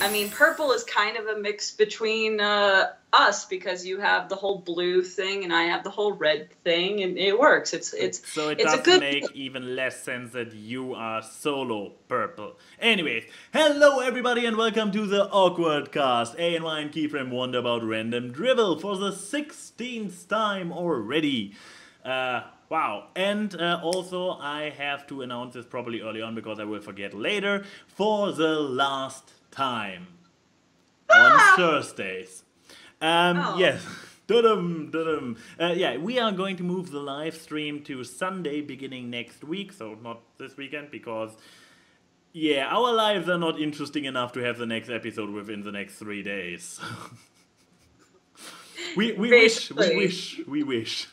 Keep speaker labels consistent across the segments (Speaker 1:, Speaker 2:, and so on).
Speaker 1: I mean, purple is kind of a mix between us because you have the whole blue thing and I have the whole red thing, and it works.
Speaker 2: So it
Speaker 1: It's a
Speaker 2: does
Speaker 1: good.
Speaker 2: make even less sense that you are solo purple. Anyways, hello everybody and welcome to the Awkward Cast. ANY and Keyframe wonder about random dribble for the 16th time already. Wow, and also I have to announce this probably early on because I will forget later. For the last time on Thursdays.
Speaker 1: Oh,
Speaker 2: Yes. Dudum, dudum. Yeah, we are going to move the live stream to Sunday beginning next week, so not this weekend because, yeah, our lives are not interesting enough to have the next episode within the next 3 days. we wish, we
Speaker 1: basically.
Speaker 2: wish, we wish.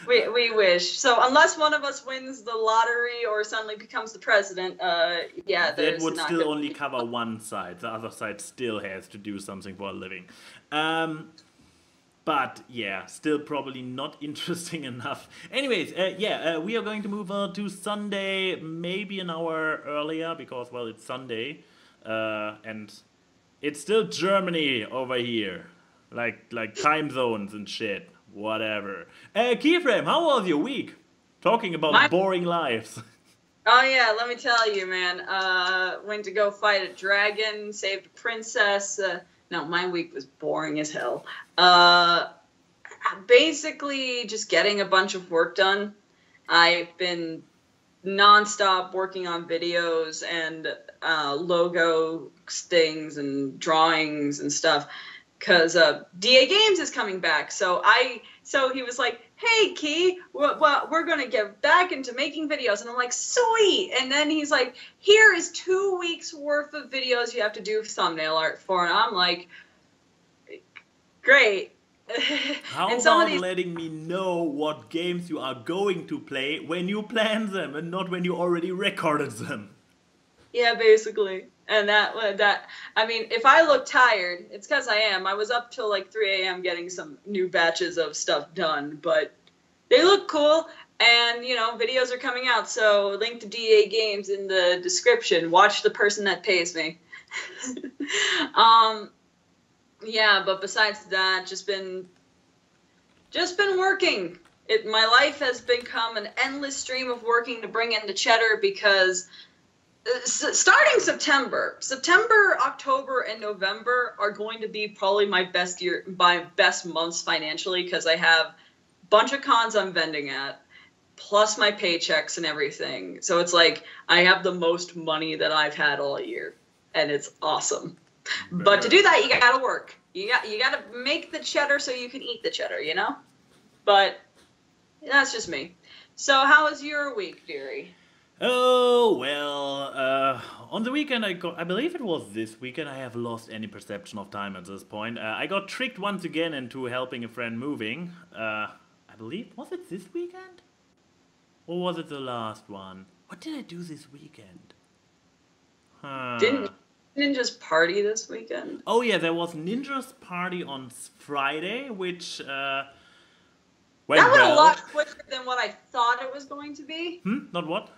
Speaker 1: We wish. So unless one of us wins the lottery or suddenly becomes the president, yeah,
Speaker 2: That
Speaker 1: there's
Speaker 2: would
Speaker 1: not
Speaker 2: still
Speaker 1: gonna
Speaker 2: only
Speaker 1: be.
Speaker 2: cover one side. The other side still has to do something for a living. But yeah, still probably not interesting enough. Anyways, we are going to move to Sunday, maybe an hour earlier because, well, it's Sunday, and it's still Germany over here, like time zones and shit, whatever. Keyframe, how was your week? Talking about
Speaker 1: My
Speaker 2: boring lives.
Speaker 1: Oh yeah, let me tell you, man. Went to go fight a dragon, saved a princess. No, my week was boring as hell. Basically, just getting a bunch of work done. I've been nonstop working on videos and logo things and drawings and stuff because DA Games is coming back. So he was like, "Hey, Key, we're gonna get back into making videos," and I'm like, "Sweet!" And then he's like, "Here is 2 weeks worth of videos you have to do thumbnail art for," and I'm like, "Great."
Speaker 2: How
Speaker 1: And some of
Speaker 2: about
Speaker 1: these,
Speaker 2: letting me know what games you are going to play when you plan them and not when you already recorded them?
Speaker 1: yeah, basically. And that I mean, if I look tired, it's because I am. I was up till like 3 a.m. getting some new batches of stuff done, but they look cool. And videos are coming out. So link to DA Games in the description. Watch the person that pays me. um, yeah, but besides that, just been working. My life has become an endless stream of working to bring in the cheddar because starting September, October, and November are going to be probably my best months financially because I have a bunch of cons I'm vending at, plus my paychecks and everything. So it's like I have the most money that I've had all year, and it's awesome. But to do that, you gotta work. You gotta make the cheddar so you can eat the cheddar, But that's just me. So how was your week, dearie?
Speaker 2: Oh, well, on the weekend I believe it was this weekend, I have lost any perception of time at this point. I got tricked once again into helping a friend moving. I believe, was it this weekend? Or was it the last one? What did I do this weekend?
Speaker 1: Didn't Ninjas party this weekend?
Speaker 2: Oh yeah, there was Ninja's party on Friday, which went
Speaker 1: That went a
Speaker 2: well.
Speaker 1: lot quicker than what I thought it was going to be.
Speaker 2: Not what?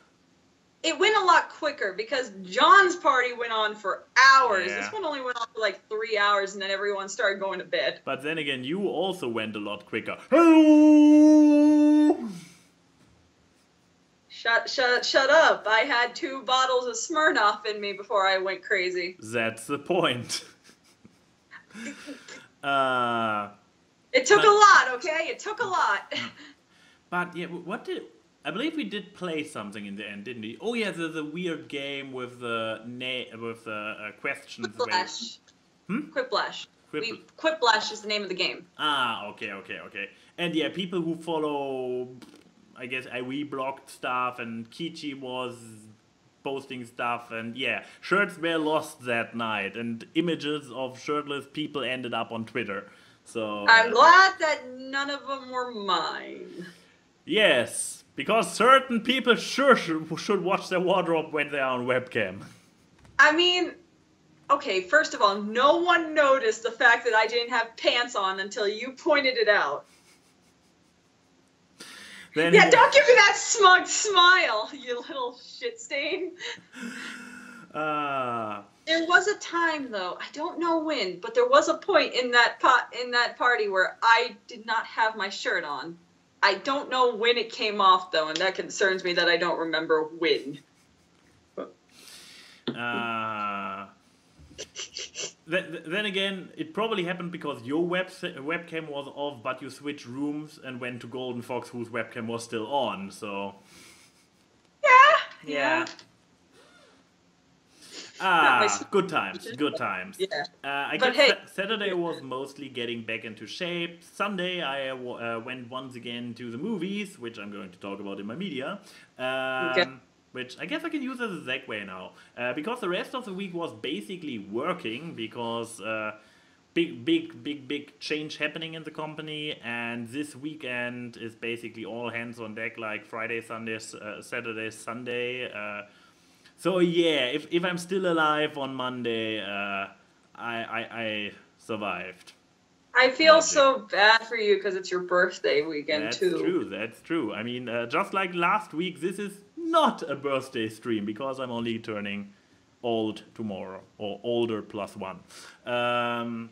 Speaker 1: It went a lot quicker because John's party went on for hours.
Speaker 2: Yeah.
Speaker 1: This one only went on for like 3 hours, and then everyone started going to bed.
Speaker 2: But then again, you also went a lot quicker. Hello!
Speaker 1: Shut up. I had 2 bottles of Smirnoff in me before I went crazy.
Speaker 2: That's the point.
Speaker 1: It took a lot, okay? It took a lot.
Speaker 2: But yeah, I believe we did play something in the end, didn't we? Oh yeah, the weird game with the questions.
Speaker 1: Quiplash. Quiplash.
Speaker 2: Quip-
Speaker 1: Quiplash is the name of the game.
Speaker 2: Ah, okay. And yeah, people who follow, I guess, we blocked stuff, and Kichi was posting stuff, and yeah, shirts were lost that night, and images of shirtless people ended up on Twitter. So
Speaker 1: I'm glad that none of them were mine.
Speaker 2: Yes, because certain people sure should watch their wardrobe when they are on webcam.
Speaker 1: I mean, okay, first of all, no one noticed the fact that I didn't have pants on until you pointed it out.
Speaker 2: Then
Speaker 1: Yeah, don't give me that smug smile, you little shit stain. There was a time, though, I don't know when, but there was a point in that party where I did not have my shirt on. I don't know when it came off, though, and that concerns me that I don't remember when.
Speaker 2: Then again, it probably happened because your webcam was off, but you switched rooms and went to Golden Fox, whose webcam was still on. So
Speaker 1: Yeah.
Speaker 2: Good times, good times.
Speaker 1: Yeah.
Speaker 2: I
Speaker 1: But
Speaker 2: guess
Speaker 1: hey-
Speaker 2: Saturday was mostly getting back into shape. Sunday I went once again to the movies, which I'm going to talk about in my media.
Speaker 1: Okay.
Speaker 2: Which I guess I can use as a segue now. Because the rest of the week was basically working because big change happening in the company, and this weekend is basically all hands on deck, like Friday, Sunday, Saturday, Sunday. So yeah, if I'm still alive on Monday, I survived.
Speaker 1: I feel
Speaker 2: Magic.
Speaker 1: so bad for you because it's your birthday weekend,
Speaker 2: That's
Speaker 1: too.
Speaker 2: true. That's true. I mean, just like last week, this is not a birthday stream because I'm only turning old tomorrow, or older +1.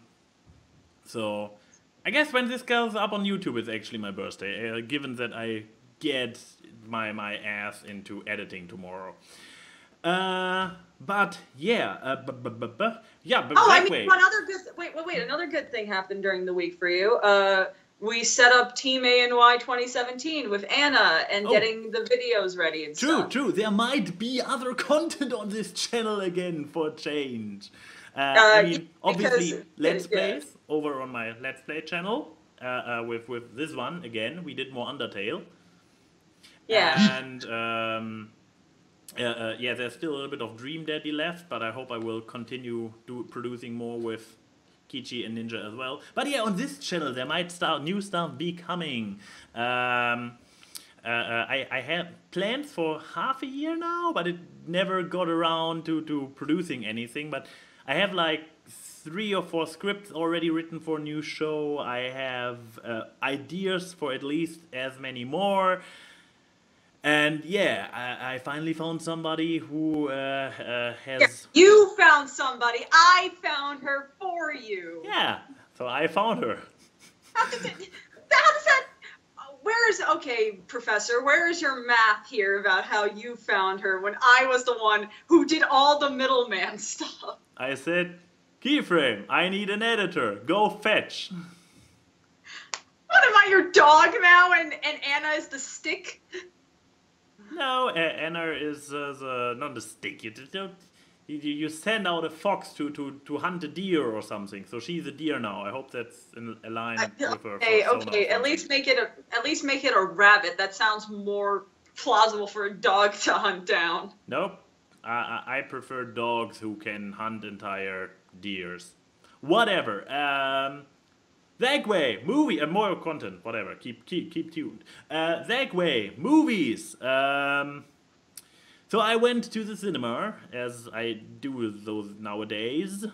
Speaker 2: So I guess when this goes up on YouTube, it's actually my birthday, given that I get my ass into editing tomorrow. But yeah, yeah, but
Speaker 1: Oh, I
Speaker 2: that
Speaker 1: mean,
Speaker 2: way.
Speaker 1: one other good. Wait. Another good thing happened during the week for you. We set up Team ANY 2017 with Anna and
Speaker 2: Oh.
Speaker 1: getting the videos ready and
Speaker 2: True,
Speaker 1: stuff.
Speaker 2: true. There might be other content on this channel again for change. I mean, obviously,
Speaker 1: because-
Speaker 2: Let's
Speaker 1: yeah.
Speaker 2: Plays over on my Let's Play channel. With this one again, we did more Undertale.
Speaker 1: Yeah.
Speaker 2: And yeah, there's still a little bit of Dream Daddy left, but I hope I will continue producing more with Kichi and Ninja as well. But yeah, on this channel there might new stuff be coming. I had plans for half a year now, but it never got around to producing anything. But I have like 3 or 4 scripts already written for a new show. I have ideas for at least as many more. And yeah, I finally found somebody who has...
Speaker 1: You found somebody. I found her for you.
Speaker 2: Yeah, so I found her.
Speaker 1: How does that? Okay, Professor, where is your math here about how you found her when I was the one who did all the middleman stuff?
Speaker 2: I said, Keyframe, I need an editor. Go fetch.
Speaker 1: What am I, your dog now, and Anna is the stick?
Speaker 2: No, Anna is not a stick. You send out a fox to hunt a deer or something. So she's a deer now. I hope that's in a line with her.
Speaker 1: Okay. At least make it a rabbit. That sounds more plausible for a dog to hunt down.
Speaker 2: Nope. I prefer dogs who can hunt entire deers. Whatever. Segway, movie, more content, whatever. Keep tuned. Segway, movies. So I went to the cinema, as I do those nowadays.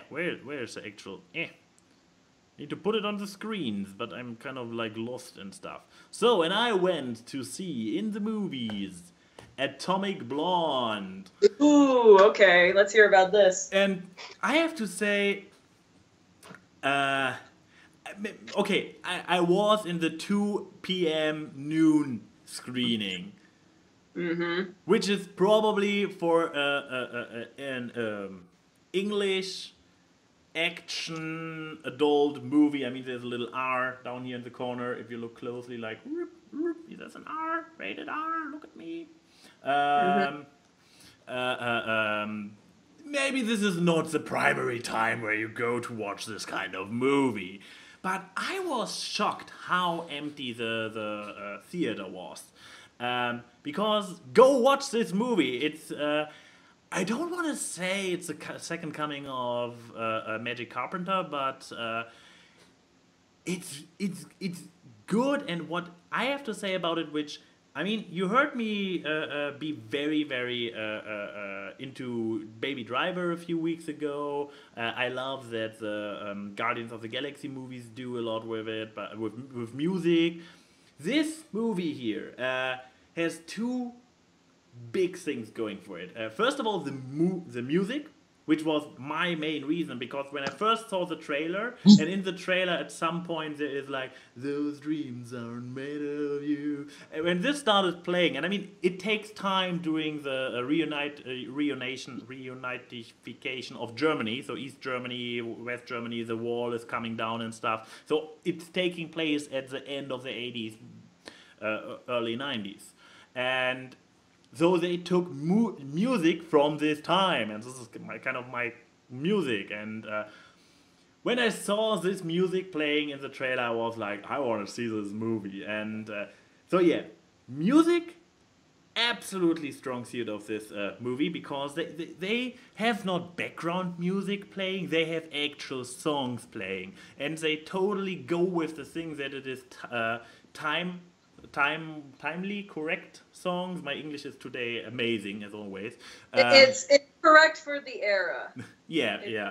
Speaker 2: Where's the actual? Need to put it on the screens, but I'm kind of like lost and stuff. So, and I went to see in the movies Atomic Blonde.
Speaker 1: Ooh, okay. Let's hear about this.
Speaker 2: And I have to say, okay, I was in the 2 p.m. noon screening, which is probably for an English action adult movie. I mean, there's a little R down here in the corner. If you look closely, like, there's an R, rated R, look at me. Maybe this is not the primary time where you go to watch this kind of movie, but I was shocked how empty the theater was. Because go watch this movie. It's I don't want to say it's a second coming of Magic Carpenter, but it's good. And what I have to say about it, which I mean, you heard me be very, very into Baby Driver a few weeks ago. I love that the Guardians of the Galaxy movies do a lot with it, but with music. This movie here has 2 big things going for it. First of all, the music. which was my main reason, because when I first saw the trailer, and in the trailer at some point there is like, those dreams aren't made of you. And when this started playing, and I mean, it takes time during the reunification of Germany, so East Germany, West Germany, the wall is coming down and stuff. So it's taking place at the end of the 80s, early 90s. And so they took music from this time, and this is my music. And when I saw this music playing in the trailer, I was like, I want to see this movie. And so yeah, music, absolutely strong suit of this movie, because they have not background music playing, they have actual songs playing, and they totally go with the thing that it is timely correct songs. My English is today amazing as always.
Speaker 1: It's correct for the era.
Speaker 2: Yeah.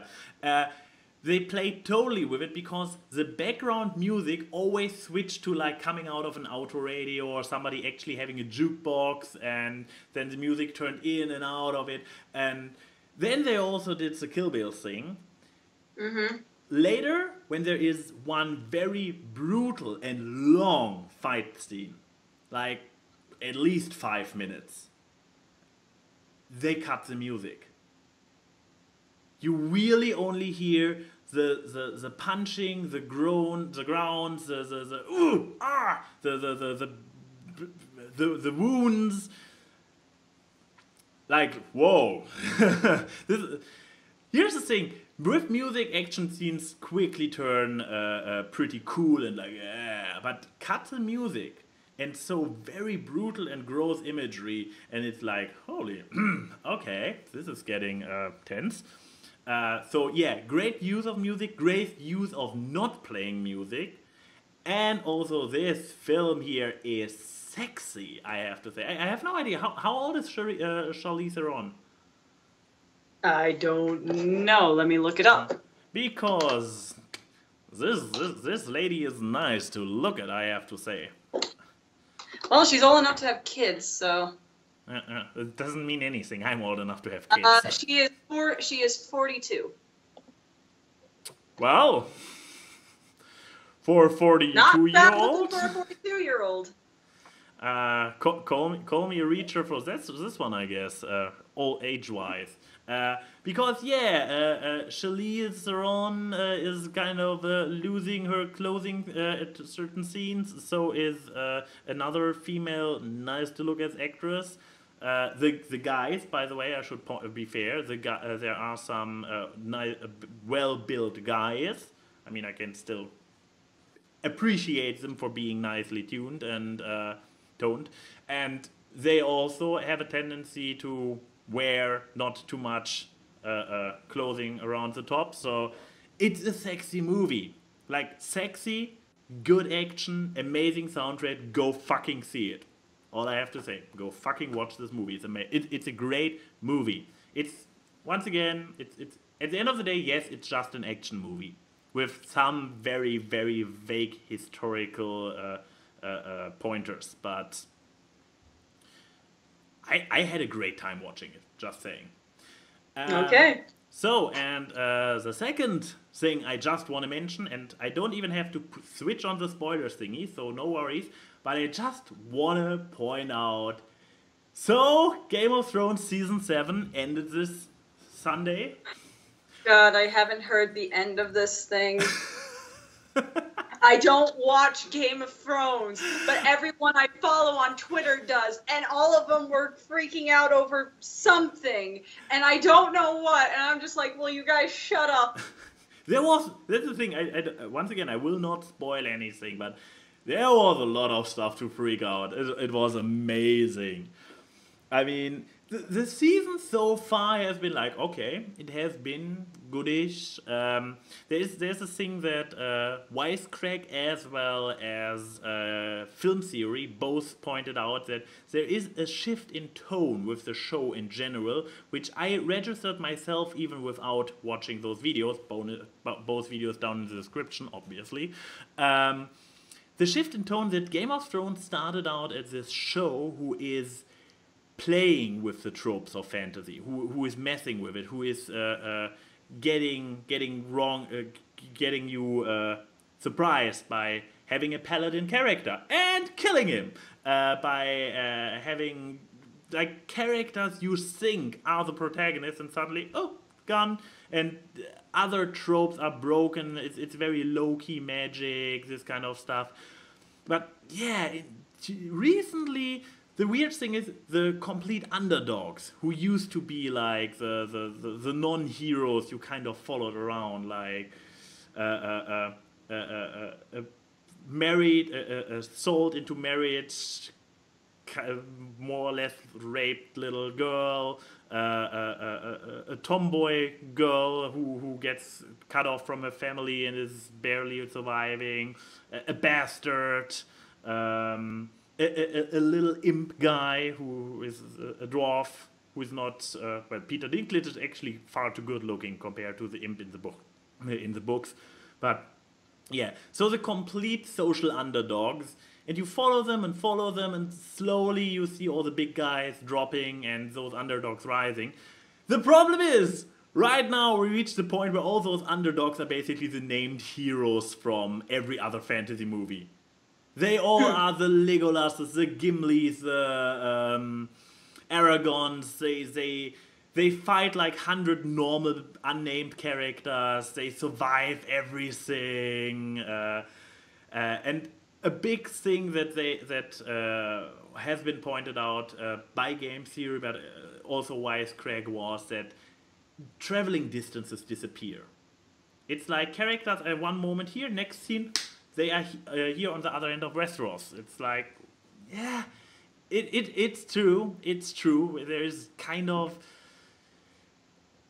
Speaker 2: They played totally with it, because the background music always switched to like coming out of an auto radio or somebody actually having a jukebox, and then the music turned in and out of it. And then they also did the Kill Bill thing.
Speaker 1: Mm-hmm.
Speaker 2: Later, when there is one very brutal and long fight scene, like at least 5 minutes, they cut the music. You really only hear the punching, the groan, the grounds, the ooh, ah, the wounds. Like, whoa. Here's the thing. With music, action scenes quickly turn pretty cool and like, yeah. But cut the music, and so very brutal and gross imagery, and it's like, holy, okay, this is getting tense. So yeah, great use of music, great use of not playing music, and also this film here is sexy, I have to say. I have no idea, how old is Charlize Theron?
Speaker 1: I don't know. Let me look it up.
Speaker 2: Because this lady is nice to look at, I have to say.
Speaker 1: Well, she's old enough to have kids, so.
Speaker 2: It doesn't mean anything. I'm old enough to have kids.
Speaker 1: She is 42.
Speaker 2: Well, for a 42-year-old.
Speaker 1: For a 42-year-old.
Speaker 2: Call me a reacher for this one, I guess. All age-wise. Because Charlize Theron is kind of losing her clothing at certain scenes. So is another female nice to look at actress. The guys, by the way, I should be fair. There are some well-built guys. I mean, I can still appreciate them for being nicely tuned and toned, and they also have a tendency to wear not too much clothing around the top. So it's a sexy movie, like sexy, good action, amazing soundtrack. Go fucking see it. All I have to say, go fucking watch this movie. It's a great movie. It's once again, it's at the end of the day, yes, it's just an action movie with some very, very vague historical pointers, but I had a great time watching it, just saying.
Speaker 1: Okay.
Speaker 2: So, and the second thing I just want to mention, and I don't even have to switch on the spoilers thingy, so no worries, but I just want to point out, so Game of Thrones Season 7 ended this Sunday.
Speaker 1: God, I haven't heard the end of this thing. I don't watch Game of Thrones, but everyone I follow on Twitter does, and all of them were freaking out over something, and I don't know what, and I'm just like, well, you guys shut up.
Speaker 2: That's the thing, once again, I will not spoil anything, but there was a lot of stuff to freak out. It was amazing. I mean, the season so far has been like, okay, it has been goodish. There's a thing that Wisecrack as well as Film Theory both pointed out, that there is a shift in tone with the show in general, which I registered myself even without watching those videos, both videos down in the description, obviously. The shift in tone that Game of Thrones started out as this show who is playing with the tropes of fantasy, who is messing with it, who is getting wrong, getting you surprised by having a paladin character and killing him, by having like characters you think are the protagonists and suddenly gone, and other tropes are broken. It's very low-key magic, this kind of stuff. But yeah, recently the weird thing is the complete underdogs who used to be like the non-heroes you kind of followed around, like married, sold into marriage, more or less raped little girl, a tomboy girl who gets cut off from her family and is barely surviving, a bastard, a little imp guy who is a dwarf who is not well. Peter Dinklage is actually far too good looking compared to the imp in the books, but yeah. So the complete social underdogs. And you follow them, and slowly you see all the big guys dropping and those underdogs rising. The problem is, right now we reach the point where all those underdogs are basically the named heroes from every other fantasy movie. They all are the Legolases, the Gimlis, the Aragons. They fight like 100 normal unnamed characters. They survive everything, and a big thing that has been pointed out by game theory, but also Wisecrack, was that traveling distances disappear. It's like characters at one moment here, next scene they are here on the other end of Westeros. It's like, yeah, it's true. It's true. There is kind of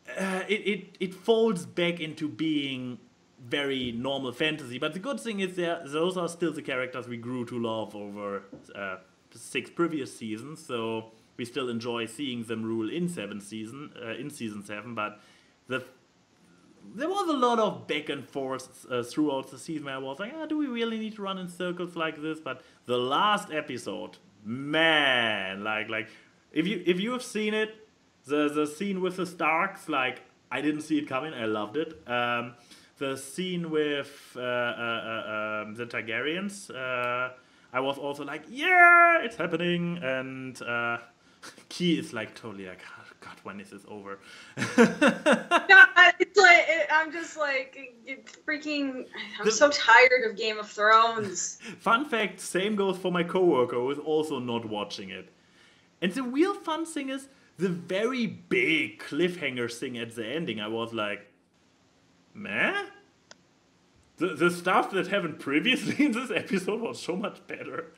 Speaker 2: it folds back into being very normal fantasy, but the good thing is those are still the characters we grew to love over 6 previous seasons, so we still enjoy seeing them rule in season 7, but there was a lot of back and forth throughout the season where I was like, do we really need to run in circles like this? But the last episode, man, like if you have seen it, the scene with the Starks, like, I didn't see it coming, I loved it. The scene with the Targaryens, I was also like, yeah, it's happening, and Key is like totally like, oh, God, when is this over?
Speaker 1: It's like I'm just like freaking. I'm so tired of Game of Thrones.
Speaker 2: Fun fact: same goes for my coworker who is also not watching it. And the real fun thing is the very big cliffhanger thing at the ending. I was like, meh? The stuff that happened previously in this episode was so much better.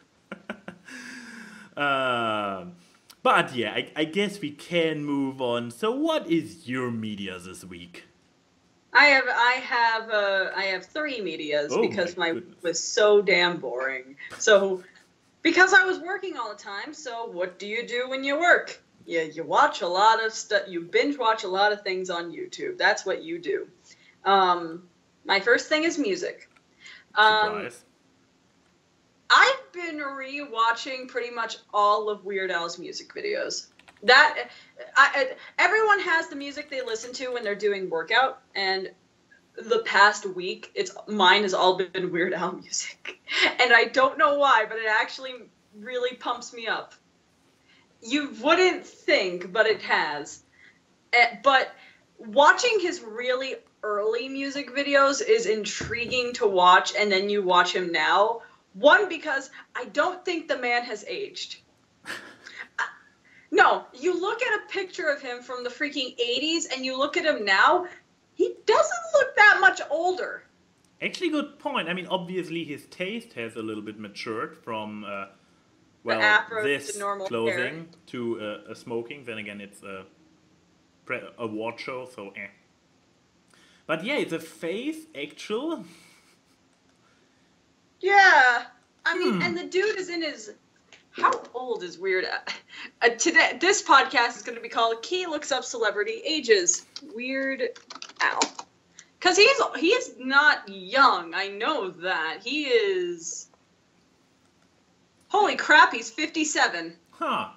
Speaker 2: But yeah, I guess we can move on. So what is your media this week?
Speaker 1: I have 3 medias because my week was so damn boring. So because I was working all the time, so what do you do when you work? You watch a lot of stuff. You binge watch a lot of things on YouTube. That's what you do. My first thing is music.
Speaker 2: Surprise.
Speaker 1: I've been re-watching pretty much all of Weird Al's music videos. Everyone has the music they listen to when they're doing workout, and the past week, mine has all been Weird Al music. And I don't know why, but it actually really pumps me up. You wouldn't think, but it has. But watching his really early music videos is intriguing to watch, and then you watch him now. One, because I don't think the man has aged. No, you look at a picture of him from the freaking 80s, and you look at him now, he doesn't look that much older.
Speaker 2: Actually, good point. I mean, obviously his taste has a little bit matured from, this
Speaker 1: to normal
Speaker 2: clothing
Speaker 1: hair.
Speaker 2: to smoking. Then again, it's a watch show, so eh. But yeah, the face, actual.
Speaker 1: Yeah, I mean, and the dude is in his. How old is Weird Al? Today, this podcast is going to be called "Key Looks Up Celebrity Ages." Weird Al, because he is not young. I know that he is. Holy crap! He's 57.
Speaker 2: Huh.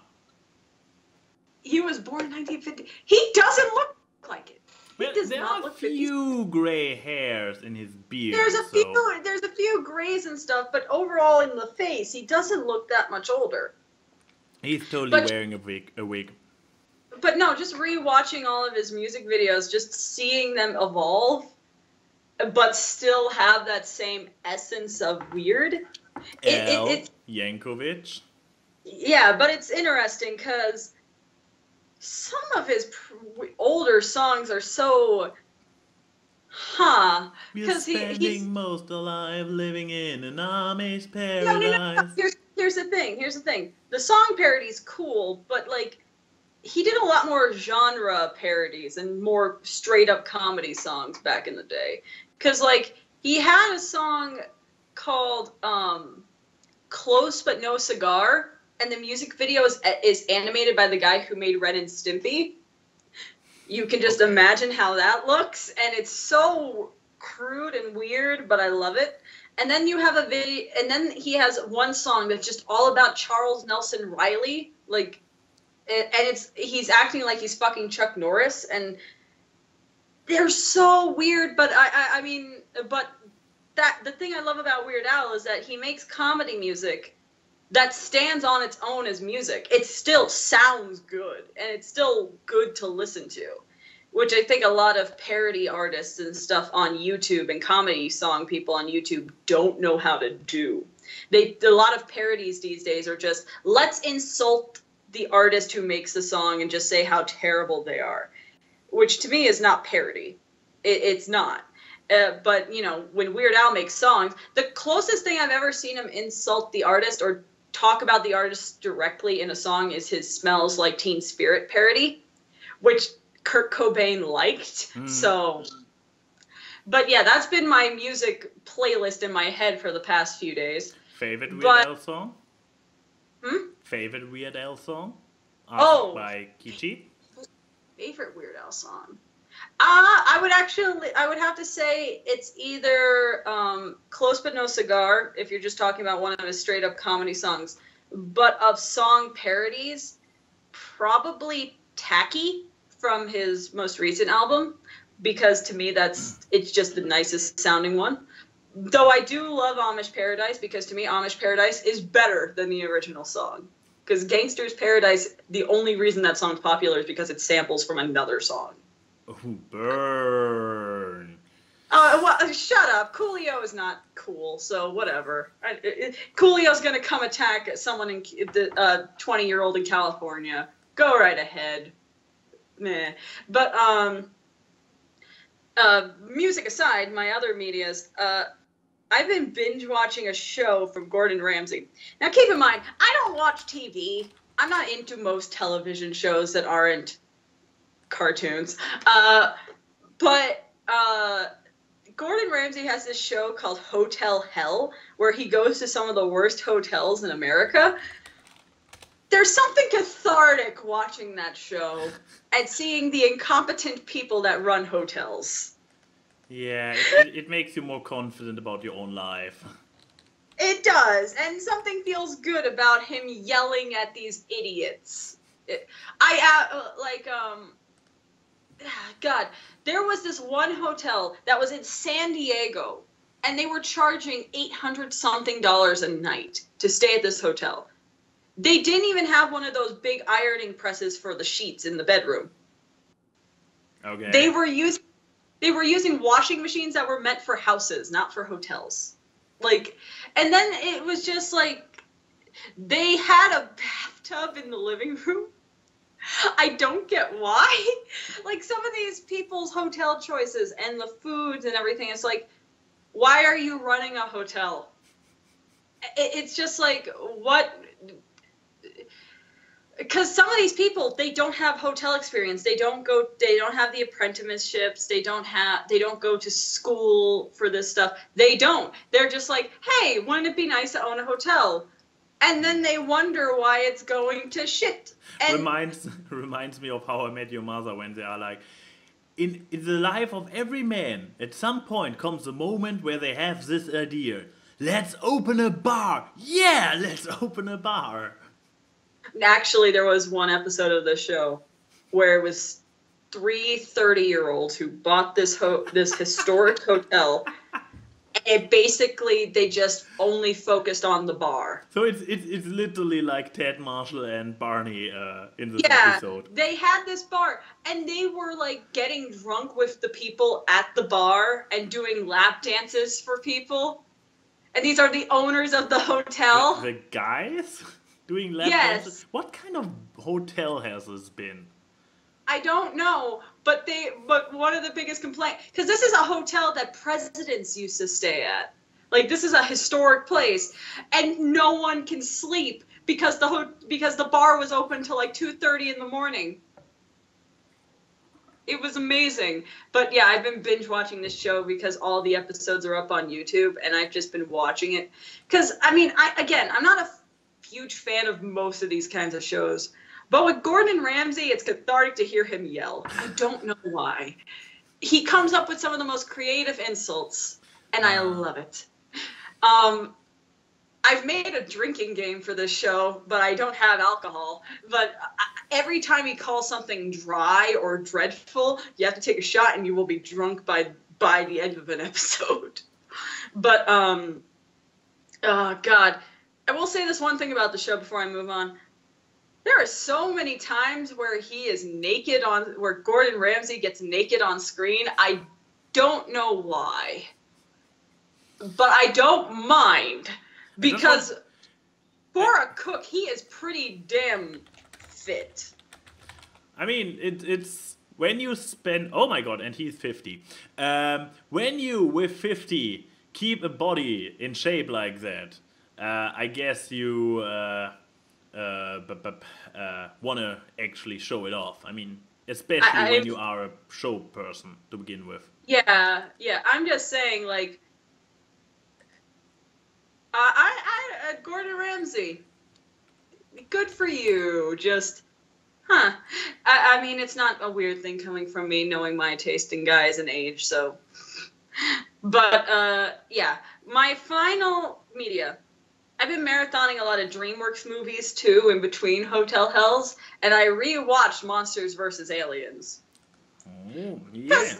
Speaker 1: he was born in 1950. He doesn't look like it. He
Speaker 2: Well,
Speaker 1: does
Speaker 2: there
Speaker 1: not
Speaker 2: are a
Speaker 1: look 50.
Speaker 2: few gray hairs in his beard.
Speaker 1: There's a few grays and stuff, but overall in the face, he doesn't look that much older.
Speaker 2: He's totally wearing a wig.
Speaker 1: But no, just re-watching all of his music videos, just seeing them evolve, but still have that same essence of weird.
Speaker 2: It's Yankovic.
Speaker 1: Yeah, but it's interesting because some of his older songs are so,
Speaker 2: We're spending most alive living in an Amish paradise.
Speaker 1: No. Here's the thing. The song parody's cool, but like, he did a lot more genre parodies and more straight up comedy songs back in the day. Cause like, he had a song called Close But No Cigar, and the music video is animated by the guy who made Ren and Stimpy. You can just imagine how that looks, and it's so crude and weird, but I love it. And then you have a video, and then he has one song that's just all about Charles Nelson Riley, like, and he's acting like he's fucking Chuck Norris, and they're so weird. But I mean, the thing I love about Weird Al is that he makes comedy music that stands on its own as music. It still sounds good, and it's still good to listen to, which I think a lot of parody artists and stuff on YouTube and comedy song people on YouTube don't know how to do. A lot of parodies these days are just, let's insult the artist who makes the song and just say how terrible they are, which to me is not parody. It's not. But, you know, when Weird Al makes songs, the closest thing I've ever seen him insult the artist or talk about the artist directly in a song is his Smells Like Teen Spirit parody, which Kurt Cobain liked. So, but yeah, that's been my music playlist in my head for the past few days.
Speaker 2: Favorite Weird Al song? Favorite Weird Al song? By Kichi?
Speaker 1: Favorite Weird Al song? I would have to say it's either Close But No Cigar, if you're just talking about one of his straight up comedy songs, but of song parodies, probably Tacky from his most recent album, because to me it's just the nicest sounding one. Though I do love Amish Paradise, because to me Amish Paradise is better than the original song. Because Gangster's Paradise, the only reason that song's popular is because it samples from another song.
Speaker 2: Ooh, burn.
Speaker 1: Well, shut up. Coolio is not cool, so whatever. Coolio's gonna come attack someone in the 20-year-old in California. Go right ahead. Meh. But music aside, my other medias. I've been binge watching a show from Gordon Ramsay. Now, keep in mind, I don't watch TV. I'm not into most television shows that aren't cartoons. But Gordon Ramsay has this show called Hotel Hell, where he goes to some of the worst hotels in America. There's something cathartic watching that show and seeing the incompetent people that run hotels.
Speaker 2: Yeah, it makes you more confident about your own life.
Speaker 1: It does, and something feels good about him yelling at these idiots. God, there was this one hotel that was in San Diego, and they were charging $800-something a night to stay at this hotel. They didn't even have one of those big ironing presses for the sheets in the bedroom.
Speaker 2: Okay.
Speaker 1: They were using washing machines that were meant for houses, not for hotels. Like, and then it was just like, they had a bathtub in the living room. I don't get why. Like, some of these people's hotel choices and the foods and everything, it's like, why are you running a hotel? It's just like, what? Because some of these people, they don't have hotel experience. They don't have the apprenticeships. They don't go to school for this stuff. They don't. They're just like, hey, wouldn't it be nice to own a hotel? And then they wonder why it's going to shit. And
Speaker 2: reminds me of How I Met Your Mother, when they are like, in the life of every man, at some point comes a moment where they have this idea. Let's open a bar. Yeah, let's open a bar.
Speaker 1: Actually, there was one episode of this show where it was three 30-year-olds who bought this historic hotel. And basically, they just only focused on the bar.
Speaker 2: So it's literally like Ted Marshall and Barney in this
Speaker 1: Yeah,
Speaker 2: episode.
Speaker 1: they had this bar, and they were like getting drunk with the people at the bar and doing lap dances for people. And these are the owners of the hotel.
Speaker 2: The guys doing lap
Speaker 1: Yes.
Speaker 2: dances? What kind of hotel has this been?
Speaker 1: I don't know, but one of the biggest complaints, because this is a hotel that presidents used to stay at. Like, this is a historic place, and no one can sleep because the bar was open till like 2:30 in the morning. It was amazing. But yeah, I've been binge watching this show because all the episodes are up on YouTube, and I've just been watching it. Because, I mean, I'm not a huge fan of most of these kinds of shows. But with Gordon Ramsay, it's cathartic to hear him yell. I don't know why. He comes up with some of the most creative insults, and I love it. I've made a drinking game for this show, but I don't have alcohol. But every time he calls something dry or dreadful, you have to take a shot, and you will be drunk by the end of an episode. But, oh, God. I will say this one thing about the show before I move on. There are so many times where where Gordon Ramsay gets naked on screen. I don't know why. But I don't mind. Because for a cook, he is pretty damn fit.
Speaker 2: I mean, it's when you spend... Oh my god, and he's 50. When you, with 50, keep a body in shape like that, I guess you... want to actually show it off. I mean, especially when you are a show person to begin with.
Speaker 1: Yeah. I'm just saying, like, Gordon Ramsay, good for you. Just, I mean, it's not a weird thing coming from me, knowing my taste in guys and age. So, but yeah, my final media. I've been marathoning a lot of DreamWorks movies, too, in between Hotel Hells, and I rewatched Monsters vs. Aliens.
Speaker 2: Oh, yeah.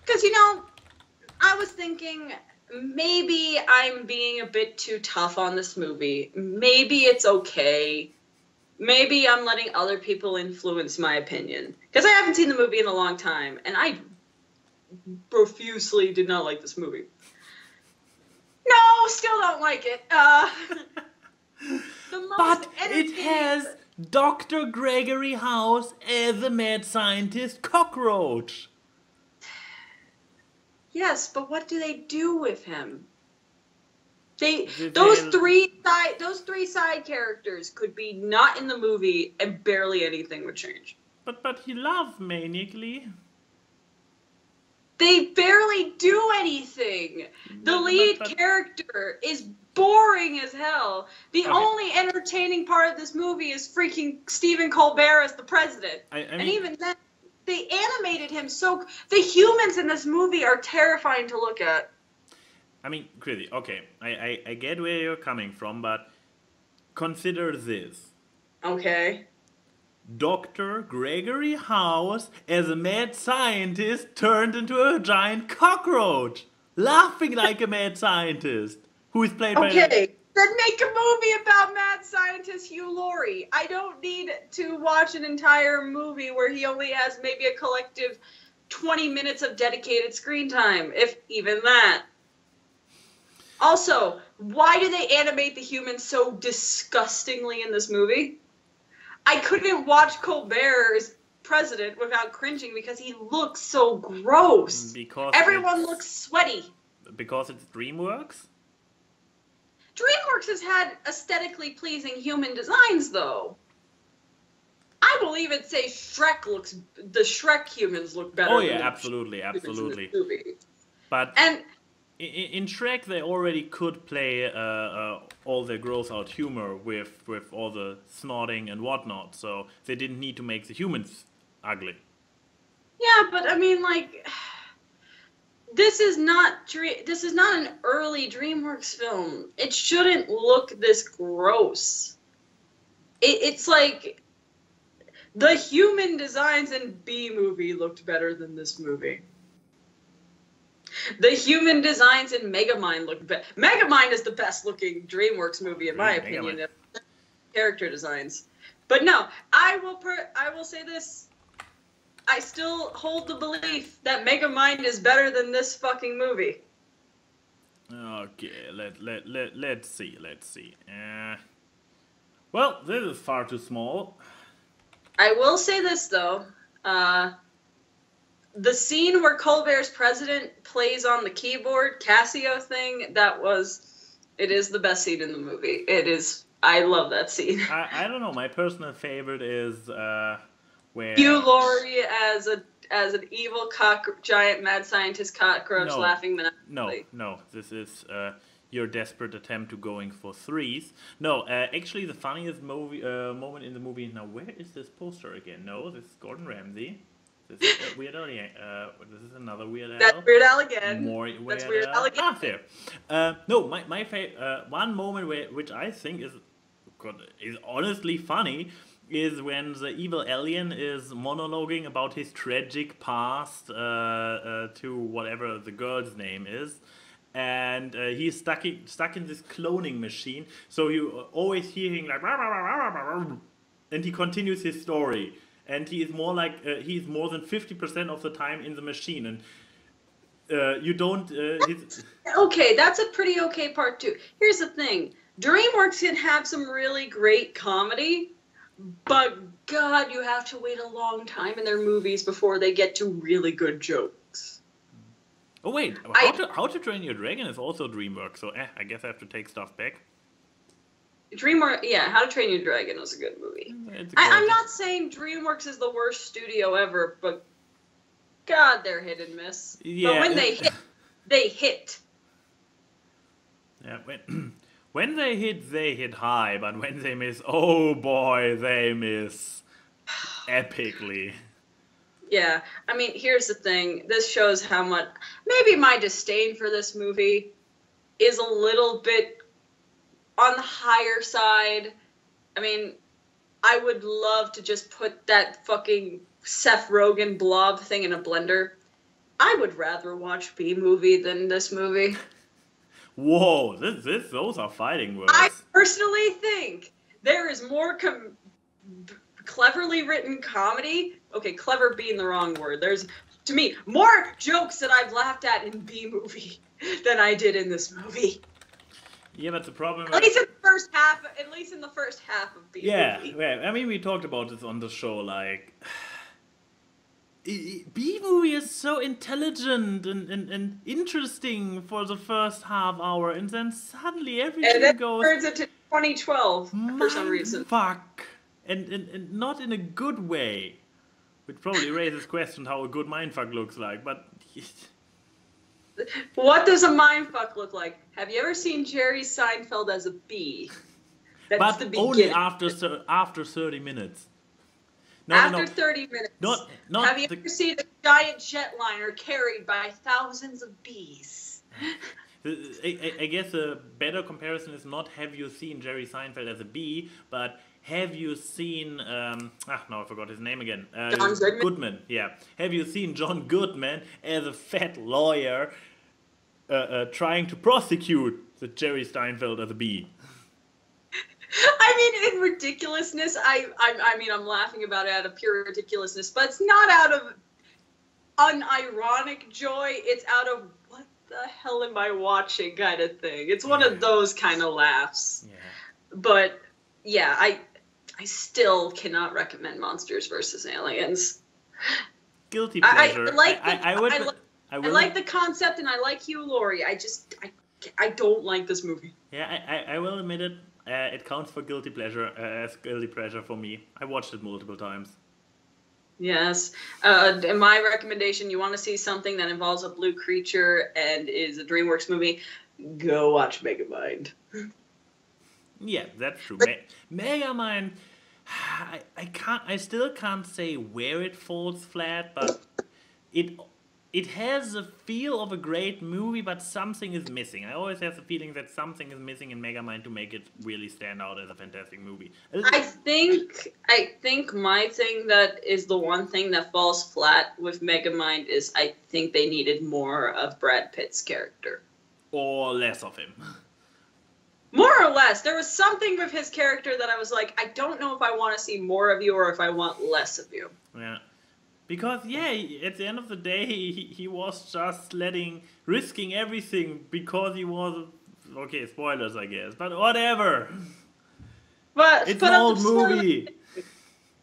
Speaker 1: Because, you know, I was thinking, maybe I'm being a bit too tough on this movie. Maybe it's okay. Maybe I'm letting other people influence my opinion. Because I haven't seen the movie in a long time, and I profusely did not like this movie. No, still don't like it.
Speaker 2: But it has Dr. Gregory House as the mad scientist cockroach.
Speaker 1: Yes, but what do they do with him? Those three side characters could be not in the movie, and barely anything would change.
Speaker 2: But he loves maniacally.
Speaker 1: They barely do anything. The lead character is boring as hell. The only entertaining part of this movie is freaking Stephen Colbert as the president. And even then, they animated him so... The humans in this movie are terrifying to look at.
Speaker 2: I mean, Chrissy, okay, I get where you're coming from, but consider this.
Speaker 1: Okay.
Speaker 2: Dr. Gregory House as a mad scientist turned into a giant cockroach, laughing like a mad scientist, who is played by...
Speaker 1: Okay, then make a movie about mad scientist Hugh Laurie. I don't need to watch an entire movie where he only has maybe a collective 20 minutes of dedicated screen time, if even that. Also, why do they animate the humans so disgustingly in this movie? I couldn't watch Colbert as president without cringing because he looks so gross.
Speaker 2: Because
Speaker 1: everyone looks sweaty.
Speaker 2: Because it's DreamWorks?
Speaker 1: DreamWorks has had aesthetically pleasing human designs, though. I will even say the Shrek humans look better.
Speaker 2: Oh yeah, absolutely. But in Shrek, they already could play all their gross-out humor with all the snorting and whatnot, so they didn't need to make the humans ugly.
Speaker 1: Yeah, but I mean, like, this is not an early DreamWorks film. It shouldn't look this gross. it's like the human designs in B movie looked better than this movie. The human designs in Megamind looked better. Megamind is the best looking DreamWorks movie in my opinion. Character designs, but no, I will say this. I still hold the belief that Megamind is better than this fucking movie.
Speaker 2: Okay, let's see. Well, this is far too small.
Speaker 1: I will say this though. The scene where Colbert's president plays on the keyboard, Casio thing, it is the best scene in the movie. It is. I love that scene.
Speaker 2: I don't know. My personal favorite is where
Speaker 1: Hugh Laurie as an evil giant mad scientist cockroach laughing maniacally.
Speaker 2: No. This is your desperate attempt to going for threes. No, actually, the funniest moment in the movie. Now, where is this poster again? No, this is Gordon Ramsay. This is Weird Al. This is another Weird Al.
Speaker 1: That's Weird Al again.
Speaker 2: More Weird
Speaker 1: That's Weird Al again.
Speaker 2: There. No, my favorite one moment which I think is honestly funny is when the evil alien is monologuing about his tragic past to whatever the girl's name is. And he's stuck in this cloning machine, so you always hear him like, and he continues his story. And he is more like he's more than 50% of the time in the machine, and you don't.
Speaker 1: Okay, that's a pretty okay part too. Here's the thing: DreamWorks can have some really great comedy, but God, you have to wait a long time in their movies before they get to really good jokes.
Speaker 2: Oh wait, How to Train Your Dragon is also DreamWorks, so I guess I have to take stuff back.
Speaker 1: DreamWorks, yeah, How to Train Your Dragon was a good movie. I'm not saying DreamWorks is the worst studio ever, but God, they're hit and miss. Yeah. But when they hit, they hit.
Speaker 2: Yeah, when they hit high, but when they miss, oh boy, they miss epically.
Speaker 1: Yeah, I mean, here's the thing. This shows how much, maybe my disdain for this movie is a little bit on the higher side. I mean, I would love to just put that fucking Seth Rogen blob thing in a blender. I would rather watch B-movie than this movie.
Speaker 2: Whoa, those are fighting words.
Speaker 1: I personally think there is more cleverly written comedy. Okay, clever being the wrong word. There's, to me, more jokes that I've laughed at in B-movie than I did in this movie.
Speaker 2: Yeah, but the problem.
Speaker 1: At least in the first half of B-movie.
Speaker 2: Yeah. I mean, we talked about this on the show. Like, B-movie is so intelligent and interesting for the first half hour, and then suddenly everything goes.
Speaker 1: Turns into 2012 for some reason.
Speaker 2: Fuck, and not in a good way, which probably raises questions how a good mindfuck looks like, but.
Speaker 1: What does a mindfuck look like? Have you ever seen Jerry Seinfeld as a bee? That's
Speaker 2: but
Speaker 1: the beginning.
Speaker 2: Only after 30 minutes.
Speaker 1: After 30 minutes.
Speaker 2: Not
Speaker 1: Have you ever seen a giant jetliner carried by thousands of bees?
Speaker 2: I guess a better comparison is not have you seen Jerry Seinfeld as a bee, but have you seen, now I forgot his name again.
Speaker 1: John
Speaker 2: Goodman. Yeah. Have you seen John Goodman as a fat lawyer trying to prosecute the Jerry Seinfeld as a bee?
Speaker 1: I mean, in ridiculousness, I mean, I'm laughing about it out of pure ridiculousness, but it's not out of unironic joy. It's out of what the hell am I watching kind of thing. It's one of those kind of laughs.
Speaker 2: Yeah.
Speaker 1: But yeah, I still cannot recommend Monsters vs. Aliens.
Speaker 2: Guilty pleasure.
Speaker 1: I like the concept and I like Hugh Laurie. I don't like this movie.
Speaker 2: Yeah, I will admit it. It counts for guilty pleasure as guilty pleasure for me. I watched it multiple times.
Speaker 1: Yes. And my recommendation, you want to see something that involves a blue creature and is a DreamWorks movie, go watch Megamind.
Speaker 2: Yeah, that's true. Megamind, I still can't say where it falls flat, but it has a feel of a great movie, but something is missing. I always have the feeling that something is missing in Megamind to make it really stand out as a fantastic movie.
Speaker 1: I think my thing that is the one thing that falls flat with Megamind is I think they needed more of Brad Pitt's character.
Speaker 2: Or less of him.
Speaker 1: More or less. There was something with his character that I was like, I don't know if I want to see more of you or if I want less of you.
Speaker 2: Yeah. Because, yeah, at the end of the day, he was just risking everything because he was, okay, spoilers, I guess, but whatever.
Speaker 1: But
Speaker 2: it's an old movie.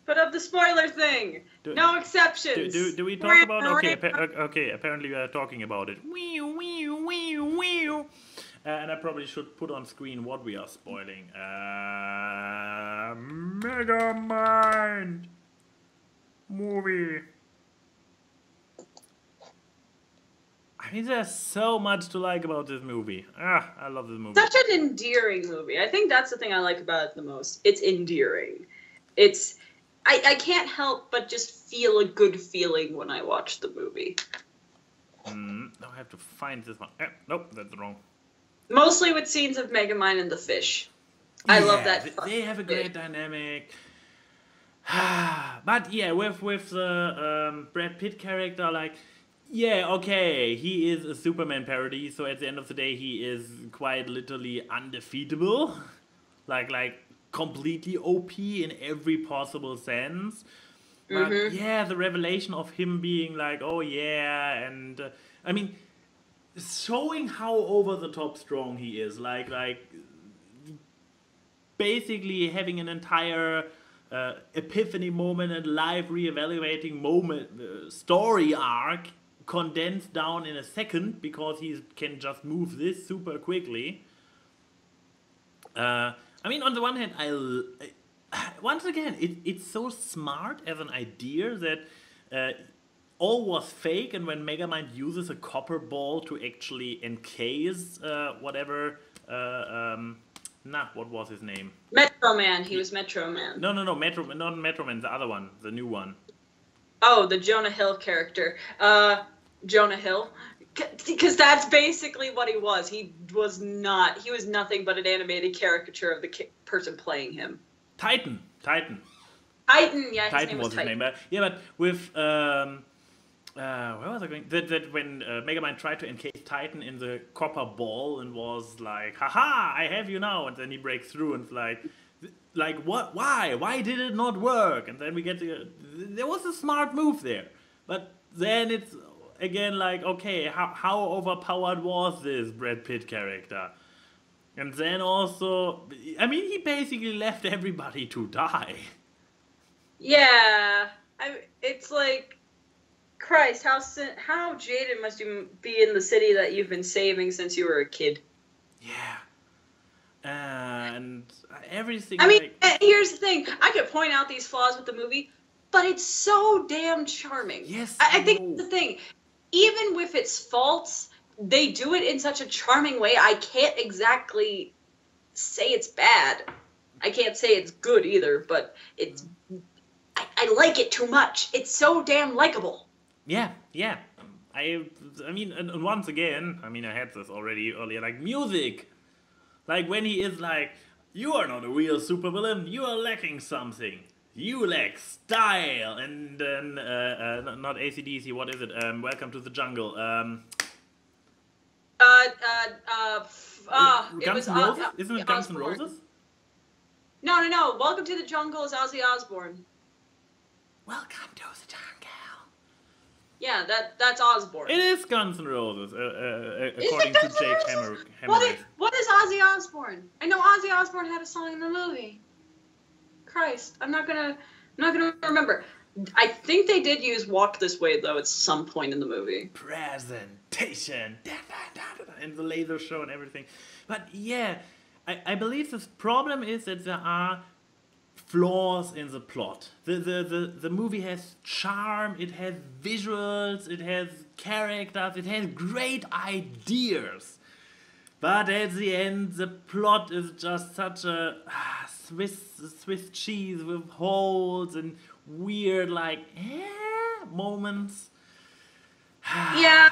Speaker 1: Put up the spoiler thing. No exceptions.
Speaker 2: Do we talk about, okay, apparently we are talking about it. And I probably should put on screen what we are spoiling. Megamind movie. I mean, there's so much to like about this movie. I love this movie.
Speaker 1: Such an endearing movie. I think that's the thing I like about it the most. It's endearing. I can't help but just feel a good feeling when I watch the movie.
Speaker 2: Now I have to find this one. Nope, that's wrong.
Speaker 1: Mostly with scenes of Megamind and the fish. I love that.
Speaker 2: They have a great dynamic. But yeah, with the Brad Pitt character, like, yeah, okay, he is a Superman parody, so at the end of the day, he is quite literally undefeatable. Like completely OP in every possible sense. But yeah, the revelation of him being like, oh yeah, and I mean, showing how over the top strong he is, like basically having an entire epiphany moment and life reevaluating moment, story arc condensed down in a second because he can just move this super quickly. I mean, on the one hand, once again, it's so smart as an idea that all was fake, and when Megamind uses a copper ball to actually encase whatever, what was his name?
Speaker 1: Metro Man. He was Metro Man.
Speaker 2: No, not Metro Man, the other one, the new one.
Speaker 1: Oh, the Jonah Hill character. Jonah Hill. Because that's basically what he was. He was nothing but an animated caricature of the person playing him.
Speaker 2: Titan, yeah.
Speaker 1: Titan was
Speaker 2: his name. But with where was I going? That when Megamind tried to encase Titan in the copper ball and was like, haha, I have you now, and then he breaks through and it's like what? Why did it not work? And then we get there was a smart move there, but then it's again like, okay, how overpowered was this Brad Pitt character? And then also, I mean, he basically left everybody to die.
Speaker 1: Yeah, it's like, Christ, how jaded must you be in the city that you've been saving since you were a kid?
Speaker 2: Yeah. And everything.
Speaker 1: I mean, here's the thing. I could point out these flaws with the movie, but it's so damn charming.
Speaker 2: Yes.
Speaker 1: I think that's the thing. Even with its faults, they do it in such a charming way. I can't exactly say it's bad. I can't say it's good either, but it's. I like it too much. It's so damn likable.
Speaker 2: Yeah. I mean, and once again, I mean, I had this already earlier, like music. Like when he is like, you are not a real supervillain, you are lacking something. You lack style. And then, not AC/DC, what is it? Welcome to the Jungle. Guns N' Roses? Isn't it Guns N' Roses?
Speaker 1: No. Welcome to the Jungle is Ozzy Osbourne.
Speaker 2: Welcome to the Jungle.
Speaker 1: Yeah, that's Osbourne.
Speaker 2: It is Guns N' Roses, according to Jake Hammer.
Speaker 1: What is Ozzy Osbourne? I know Ozzy Osbourne had a song in the movie. Christ, I'm not gonna remember. I think they did use "Walk This Way" though at some point in the movie.
Speaker 2: Presentation, and the laser show and everything. But yeah, I believe this problem is that there are flaws in the plot. The movie has charm, it has visuals, it has characters, it has great ideas. But at the end, the plot is just such a Swiss cheese with holes and weird moments.
Speaker 1: Yeah,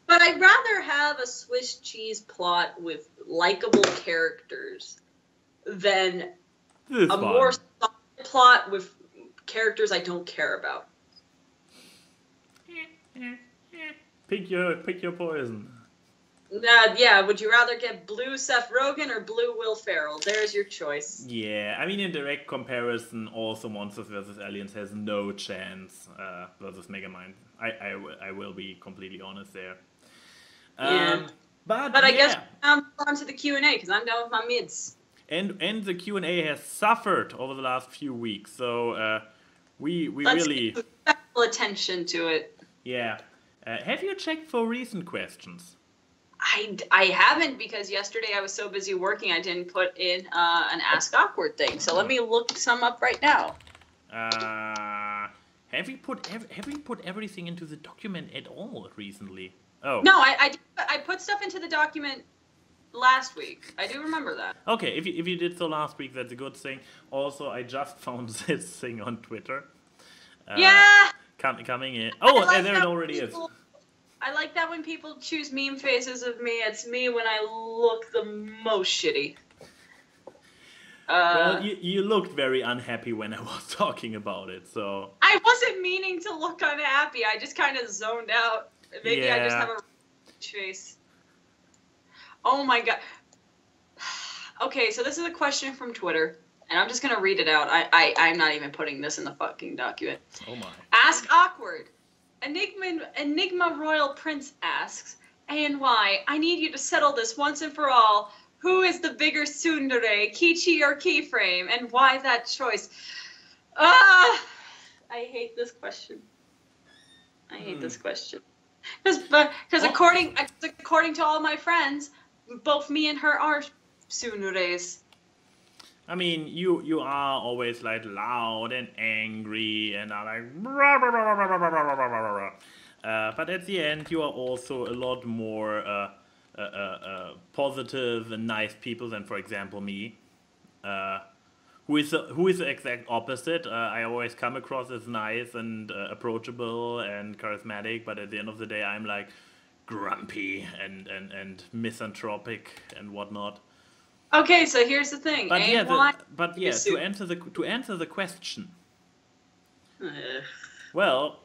Speaker 1: but I'd rather have a Swiss cheese plot with likable characters than
Speaker 2: This
Speaker 1: a
Speaker 2: one.
Speaker 1: more solid plot with characters I don't care about.
Speaker 2: Pick your poison.
Speaker 1: Yeah, would you rather get blue Seth Rogen or blue Will Ferrell? There's your choice.
Speaker 2: Yeah, I mean, in direct comparison, also Monsters vs. Aliens has no chance versus Megamind. I will be completely honest there.
Speaker 1: Yeah.
Speaker 2: But
Speaker 1: I
Speaker 2: yeah.
Speaker 1: guess I'm on to the Q&A because I'm done with my mids.
Speaker 2: And the Q&A has suffered over the last few weeks, so we
Speaker 1: Let's
Speaker 2: really...
Speaker 1: give special attention to it.
Speaker 2: Yeah. Have you checked for recent questions?
Speaker 1: I haven't because yesterday I was so busy working I didn't put in an Ask Awkward thing. So let me look some up right now.
Speaker 2: Have we put everything into the document at all recently? Oh.
Speaker 1: No, I put stuff into the document last week. I do remember that.
Speaker 2: Okay, if you did so last week, that's a good thing. Also, I just found this thing on Twitter.
Speaker 1: Yeah.
Speaker 2: Coming in. Oh,
Speaker 1: like
Speaker 2: there it already is.
Speaker 1: I like that when people choose meme faces of me. It's me when I look the most shitty.
Speaker 2: Well, you looked very unhappy when I was talking about it, so...
Speaker 1: I wasn't meaning to look unhappy. I just kind of zoned out. Maybe I just have a face. Oh my god. Okay, so this is a question from Twitter, and I'm just going to read it out. I'm not even putting this in the fucking document.
Speaker 2: Oh my.
Speaker 1: Ask Awkward. Enigma Royal Prince asks, ANY, I need you to settle this once and for all. Who is the bigger tsundere, Kichi or Keyframe, and why that choice? I hate this question. I hate this question. Because according to all my friends, both me and her are tsunderes.
Speaker 2: I mean, you are always like loud and angry and are like... but at the end, you are also a lot more positive and nice people than, for example, me. Who is the exact opposite. I always come across as nice and approachable and charismatic, but at the end of the day, I'm like grumpy and misanthropic and whatnot.
Speaker 1: Okay, so here's the thing.
Speaker 2: But to answer the question. Well,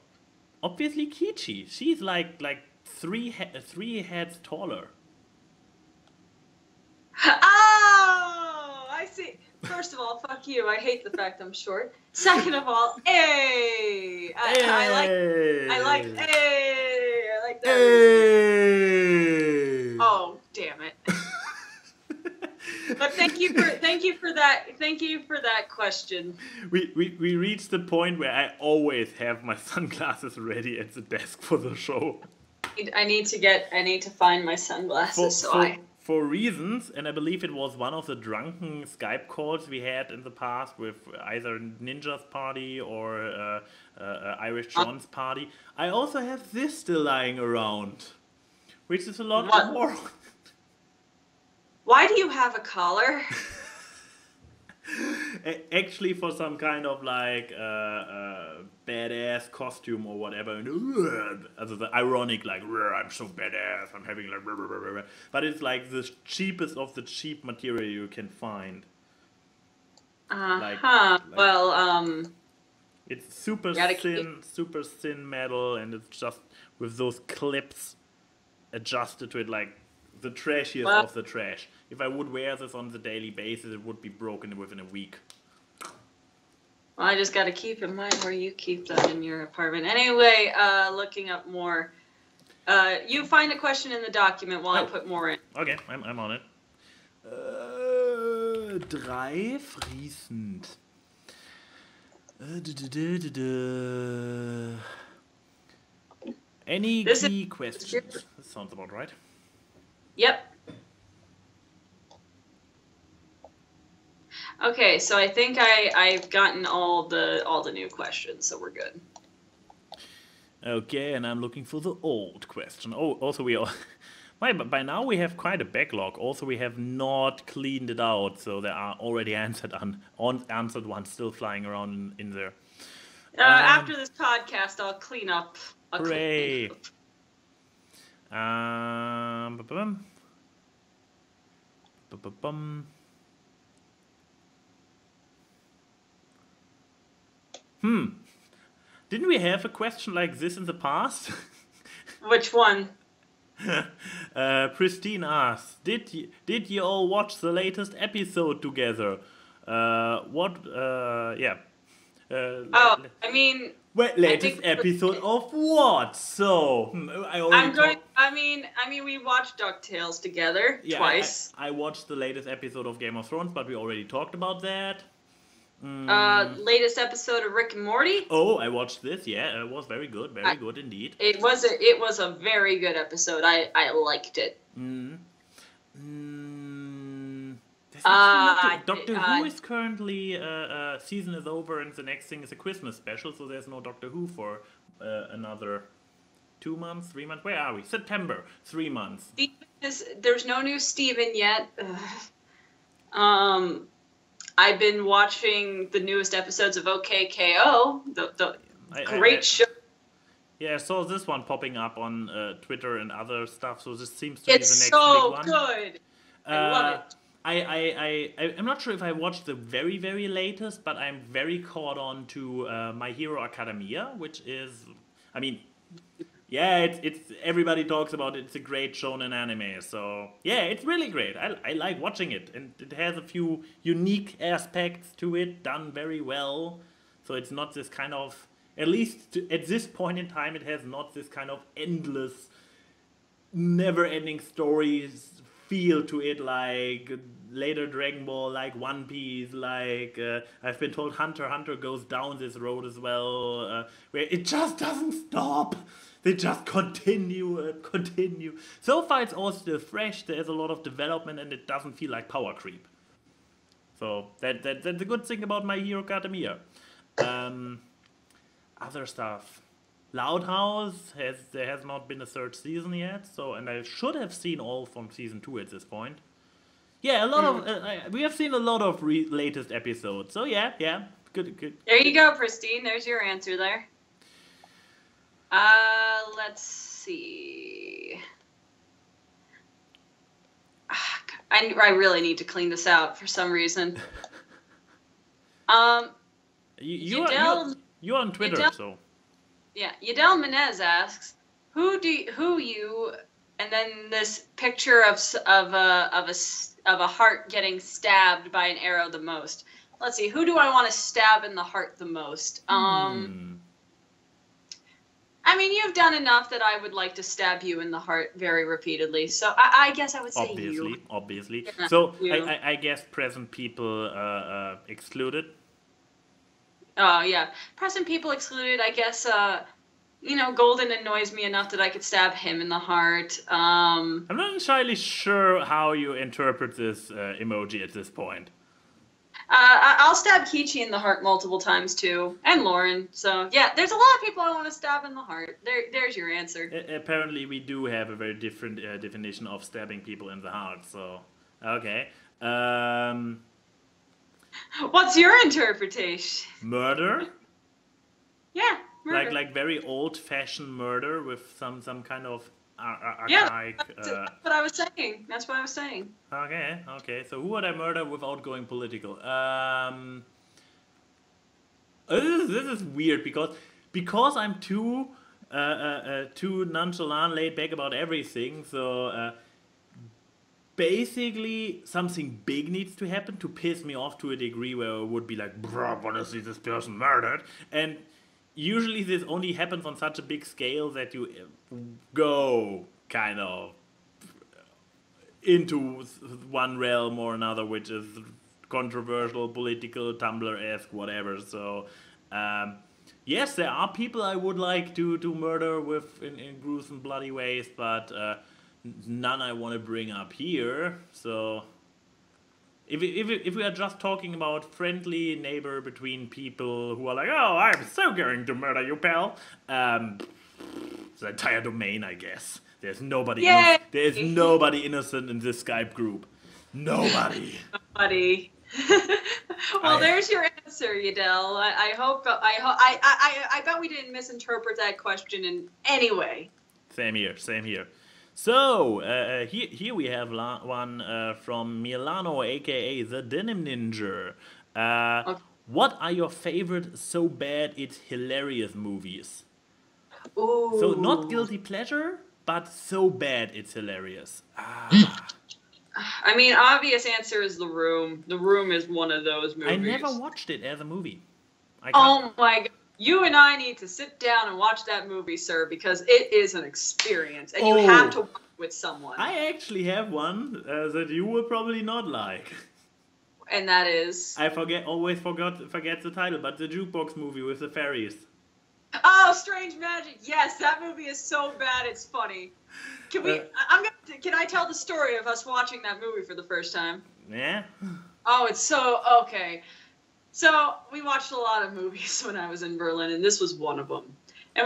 Speaker 2: obviously Kichi. She's like three heads taller.
Speaker 1: Oh, I see. First of all, fuck you. I hate the fact I'm short. Second of all, I like that.
Speaker 2: Hey.
Speaker 1: Oh, damn it. But thank you for that question.
Speaker 2: We reached the point where I always have my sunglasses ready at the desk for the show.
Speaker 1: I need to find my sunglasses.
Speaker 2: For reasons, and I believe it was one of the drunken Skype calls we had in the past with either Ninja's party or Irish John's party. I also have this still lying around, which is a lot more.
Speaker 1: Why do you have a collar?
Speaker 2: Actually, for some kind of like badass costume or whatever. As the ironic, like, I'm so badass, I'm having like, but it's like the cheapest of the cheap material you can find. It's super thin metal, and it's just with those clips adjusted to it, like the trashiest of the trash. If I would wear this on the daily basis, it would be broken within a week.
Speaker 1: Well, I just got to keep in mind where you keep that in your apartment. Anyway, looking up more. You find a question in the document while I put more in.
Speaker 2: Okay, I'm on it. Drei fließend. Any key questions? That sounds about right.
Speaker 1: Yep. Okay, so I think I've gotten all the new questions, so we're good.
Speaker 2: Okay, and I'm looking for the old question. Oh, also by now we have quite a backlog. Also, we have not cleaned it out, so there are already answered ones still flying around in there.
Speaker 1: After this podcast, I'll clean up.
Speaker 2: Hooray! Ba-bum. Ba-ba-bum. Didn't we have a question like this in the past?
Speaker 1: Which one?
Speaker 2: Pristine asks, did you all watch the latest episode together? Yeah.
Speaker 1: I mean,
Speaker 2: Wait, latest episode of what? So, I already
Speaker 1: I mean, we watched DuckTales together twice.
Speaker 2: I watched the latest episode of Game of Thrones, but we already talked about that.
Speaker 1: Latest episode of Rick and Morty.
Speaker 2: Oh, I watched this. Yeah, it was very good. Very good indeed.
Speaker 1: It was a very good episode. I liked it.
Speaker 2: Doctor Who is currently season is over, and the next thing is a Christmas special. So there's no Doctor Who for another 2 months, 3 months. Where are we? September. 3 months.
Speaker 1: There's no new Steven yet. I've been watching the newest episodes of OKKO, the great show.
Speaker 2: Yeah, I saw this one popping up on Twitter and other stuff, so this seems to be the next big
Speaker 1: It's
Speaker 2: one.
Speaker 1: so good. I love it.
Speaker 2: I'm not sure if I watched the very, very latest, but I'm very caught on to My Hero Academia, which is, I mean, yeah, it's everybody talks about it. It's a great shonen anime, so yeah, it's really great. I like watching it, and it has a few unique aspects to it, done very well. So it's not this kind of, at least at this point in time, it has not this kind of endless, never-ending stories feel to it like later Dragon Ball, like One Piece, like I've been told Hunter x Hunter goes down this road as well, where it just doesn't stop. They just continue and continue. So far it's all still fresh, there's a lot of development, and it doesn't feel like power creep. So that's a good thing about My Hero Academia. Other stuff. Loud House, there has not been a third season yet, so, and I should have seen all from season 2 at this point. Yeah, a lot of, we have seen a lot of latest episodes, so yeah, good.
Speaker 1: There you go, Pristine, there's your answer there. Let's see. I really need to clean this out for some reason.
Speaker 2: You're on Twitter, so.
Speaker 1: Yeah, Yadel Menez asks, who you, and then this picture of a heart getting stabbed by an arrow the most. Let's see, who do I want to stab in the heart the most? I mean, you've done enough that I would like to stab you in the heart very repeatedly. So I guess I would say you.
Speaker 2: Obviously.
Speaker 1: Yeah,
Speaker 2: so
Speaker 1: you.
Speaker 2: I guess present people excluded.
Speaker 1: Oh, yeah. Present people excluded, I guess, Golden annoys me enough that I could stab him in the heart.
Speaker 2: I'm not entirely sure how you interpret this emoji at this point.
Speaker 1: I'll stab Kichi in the heart multiple times, too. And Lauren. So, yeah, there's a lot of people I want to stab in the heart. There's your answer.
Speaker 2: Apparently, we do have a very different definition of stabbing people in the heart, so, okay.
Speaker 1: What's your interpretation?
Speaker 2: Murder?
Speaker 1: Yeah, murder.
Speaker 2: Like very old-fashioned murder with some kind of archaic...
Speaker 1: Yeah, that's what I was saying. That's what I was saying.
Speaker 2: Okay. So who would I murder without going political? This is weird because I'm too nonchalant, laid back about everything. So basically, something big needs to happen to piss me off to a degree where I would be like, bro, I want to see this person murdered. And usually this only happens on such a big scale that you go kind of into one realm or another, which is controversial, political, Tumblr-esque, whatever. So, yes, there are people I would like to murder with in gruesome, bloody ways, but none I want to bring up here. So, if we are just talking about friendly neighbor between people who are like, oh, I'm so going to murder you, pal. The entire domain, I guess. There's nobody. There's nobody innocent in this Skype group. Nobody.
Speaker 1: Nobody. Well, there's your answer, Yadel. I bet we didn't misinterpret that question in any way.
Speaker 2: Same here. So, here we have one from Milano, aka the Denim Ninja.
Speaker 1: Okay.
Speaker 2: What are your favorite so bad it's hilarious movies? So, not
Speaker 1: Ooh.
Speaker 2: guilty pleasure, but so bad it's hilarious.
Speaker 1: I mean, obvious answer is The Room. The Room is one of those movies.
Speaker 2: I never watched it as a movie.
Speaker 1: Oh my God. You and I need to sit down and watch that movie, sir, because it is an experience, and you have to watch it with someone.
Speaker 2: I actually have one that you will probably not like.
Speaker 1: And that is?
Speaker 2: I always forget the title, but the jukebox movie with the fairies.
Speaker 1: Oh, Strange Magic. Yes, that movie is so bad it's funny. Can I tell the story of us watching that movie for the first time?
Speaker 2: Yeah.
Speaker 1: Oh, it's so okay. So we watched a lot of movies when I was in Berlin, and this was one of them. And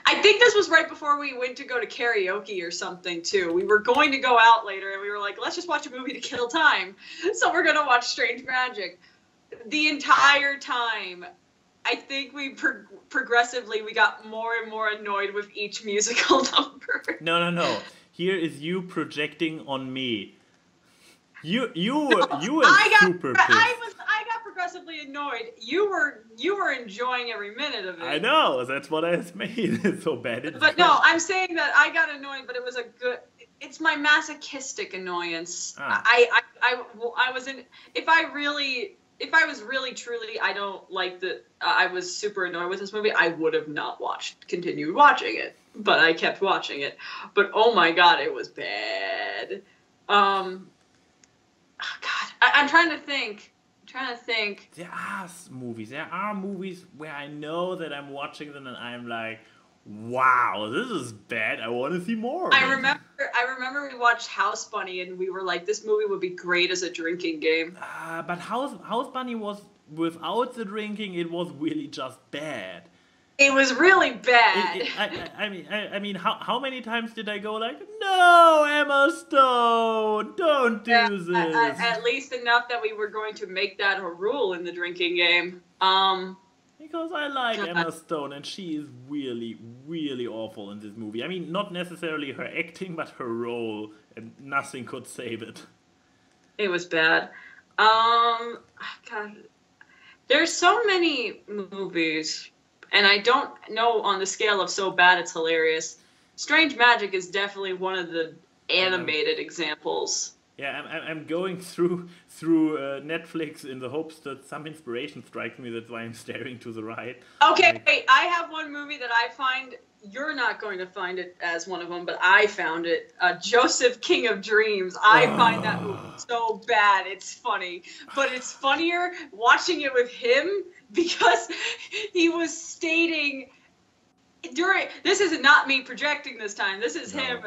Speaker 1: I think this was right before we went to go to karaoke or something too. We were going to go out later, and we were like, let's just watch a movie to kill time. So we're gonna watch Strange Magic. The entire time, I think we progressively we got more and more annoyed with each musical number.
Speaker 2: No. Here is you projecting on me. You were super pissed.
Speaker 1: I got progressively annoyed. You were enjoying every minute of it.
Speaker 2: I know, that's what I made it so bad.
Speaker 1: But no, I'm saying that I got annoyed, but it was a good. It's my masochistic annoyance. I was in. If I was really truly, I don't like the. I was super annoyed with this movie. I would have not continued watching it, but I kept watching it. But oh my God, it was bad. God, I'm trying to think.
Speaker 2: There are movies where I know that I'm watching them and I'm like, wow, this is bad. I want to see more.
Speaker 1: I remember we watched House Bunny and we were like, this movie would be great as a drinking game.
Speaker 2: But House Bunny was, without the drinking, it was really just bad.
Speaker 1: It was really bad.
Speaker 2: I mean, how many times did I go like, no, Emma Stone, don't do this.
Speaker 1: At least enough that we were going to make that a rule in the drinking game.
Speaker 2: Because I like Emma Stone, and she is really, really awful in this movie. I mean, not necessarily her acting, but her role, and nothing could save it.
Speaker 1: It was bad. God, there's so many movies. And I don't know on the scale of so bad it's hilarious. Strange Magic is definitely one of the animated examples.
Speaker 2: Yeah, I'm going through Netflix in the hopes that some inspiration strikes me. That's why I'm staring to the right.
Speaker 1: Okay, wait, I have one movie that I find you're not going to find it as one of them, but I found it. Joseph, King of Dreams. I find that movie so bad. It's funny, but it's funnier watching it with him. Because he was stating this is not me projecting this time. This is him.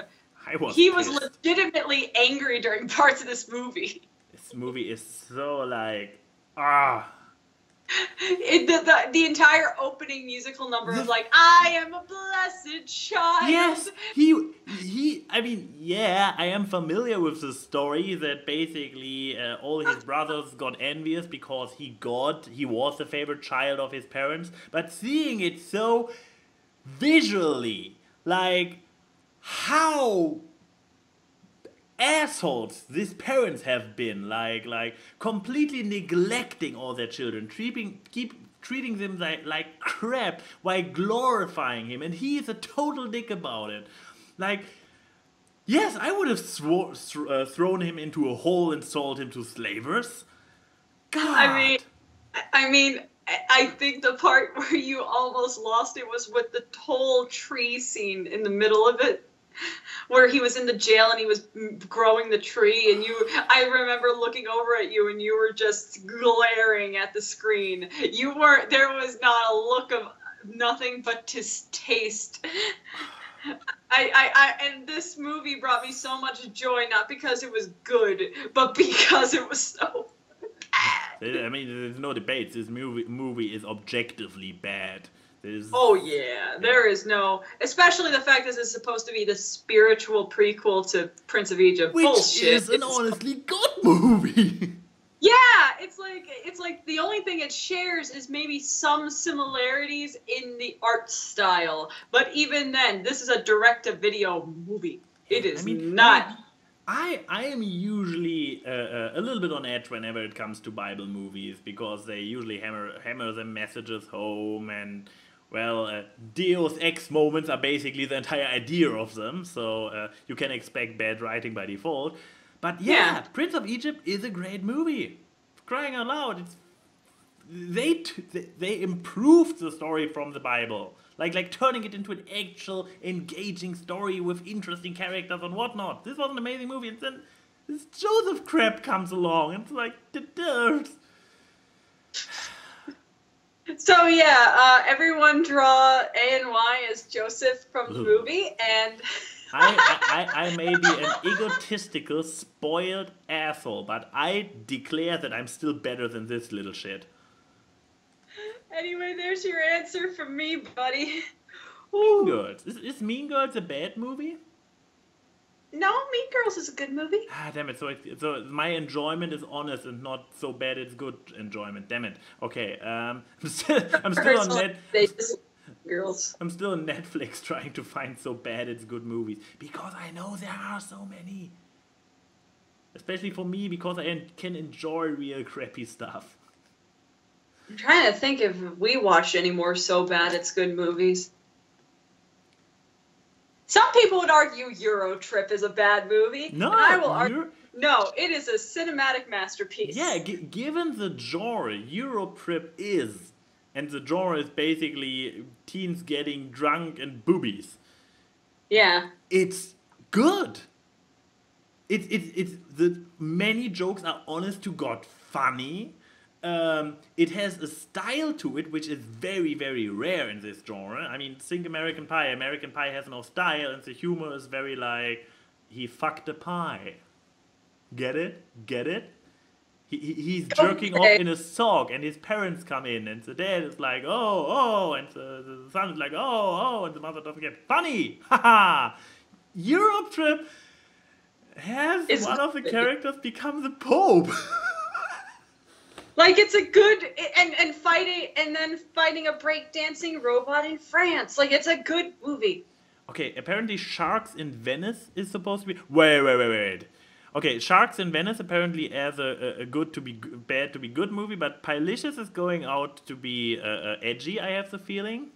Speaker 1: He was legitimately angry during parts of this movie.
Speaker 2: This movie is so like
Speaker 1: The entire opening musical number is like, I am a blessed child.
Speaker 2: Yes, I mean, yeah, I am familiar with the story that basically all his brothers got envious because he was the favorite child of his parents. But seeing it so visually, like how assholes these parents have been, like completely neglecting all their children, treating them like crap while glorifying him, and he is a total dick about it. Like, yes, I would have thrown him into a hole and sold him to slavers. God.
Speaker 1: I mean, I think the part where you almost lost it was with the whole tree scene in the middle of it. Where he was in the jail and he was growing the tree, and I remember looking over at you and you were just glaring at the screen. There was not a look of nothing but taste. And this movie brought me so much joy, not because it was good, but because it was so bad.
Speaker 2: I mean, there's no debate. This movie is objectively bad.
Speaker 1: There is no, especially the fact that it's supposed to be the spiritual prequel to Prince of Egypt.
Speaker 2: Which
Speaker 1: bullshit.
Speaker 2: Is an honestly good movie.
Speaker 1: Yeah, it's like the only thing it shares is maybe some similarities in the art style, but even then, this is a direct-to-video movie. It
Speaker 2: I
Speaker 1: is
Speaker 2: mean,
Speaker 1: not.
Speaker 2: I am usually a little bit on edge whenever it comes to Bible movies because they usually hammer the messages home and well, Deus Ex moments are basically the entire idea of them, so you can expect bad writing by default. But
Speaker 1: Yeah.
Speaker 2: yeah, Prince of Egypt is a great movie. Crying out loud, they improved the story from the Bible, like turning it into an actual engaging story with interesting characters and whatnot. This was an amazing movie, and then this Joseph crap comes along, and it's like the dirt.
Speaker 1: So yeah, everyone draw A and Y as Joseph from the movie, and
Speaker 2: I may be an egotistical, spoiled asshole, but I declare that I'm still better than this little shit.
Speaker 1: anyway, there's your answer from me, buddy.
Speaker 2: Mean Girls. Is Mean Girls a bad movie?
Speaker 1: No, Mean Girls is a good movie.
Speaker 2: Ah, damn it. So my enjoyment is honest and not so bad it's good enjoyment. Damn it. Okay. I'm still on
Speaker 1: Girls.
Speaker 2: I'm still on Netflix trying to find so bad it's good movies because I know there are so many. Especially for me because I can enjoy real crappy stuff.
Speaker 1: I'm trying to think if we watch any more so bad it's good movies. Some people would argue Euro Trip is a bad movie.
Speaker 2: No,
Speaker 1: and I will argue, no, it is a cinematic masterpiece.
Speaker 2: Yeah, given the genre Euro Trip is, and the genre is basically teens getting drunk and boobies.
Speaker 1: Yeah.
Speaker 2: It's good. It's the many jokes are honest to God funny. It has a style to it which is very, very rare in this genre. I mean, think American Pie. American Pie has no style, and the humor is very like, he fucked a pie. Get it? Get it? He's jerking off in a sock, and his parents come in, and the dad is like, oh, and the son is like, oh, and the mother doesn't get funny. Haha! Europe Trip has one of the characters become the Pope.
Speaker 1: Like it's a good and fighting a breakdancing robot in France. Like it's a good movie.
Speaker 2: Okay, apparently Sharks in Venice is supposed to be. Wait. Okay, Sharks in Venice apparently as a good to be bad to be good movie, but Pilicious is going out to be edgy. I have the feeling.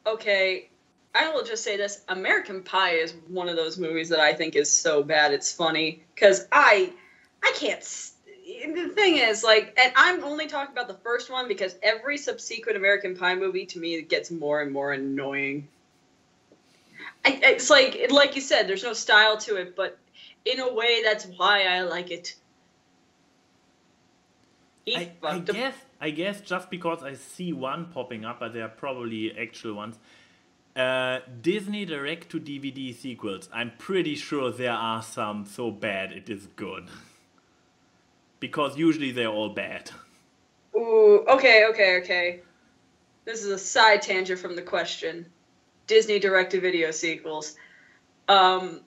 Speaker 1: Okay. I will just say this: American Pie is one of those movies that I think is so bad it's funny because I can't. The thing is, like, and I'm only talking about the first one because every subsequent American Pie movie to me gets more and more annoying. It's like you said, there's no style to it, but in a way, that's why I like it.
Speaker 2: I guess just because I see one popping up, but there are probably actual ones. Disney direct to DVD sequels. I'm pretty sure there are some so bad it is good. Because usually they're all bad.
Speaker 1: Ooh, okay. This is a side tangent from the question. Disney direct-to-video sequels. The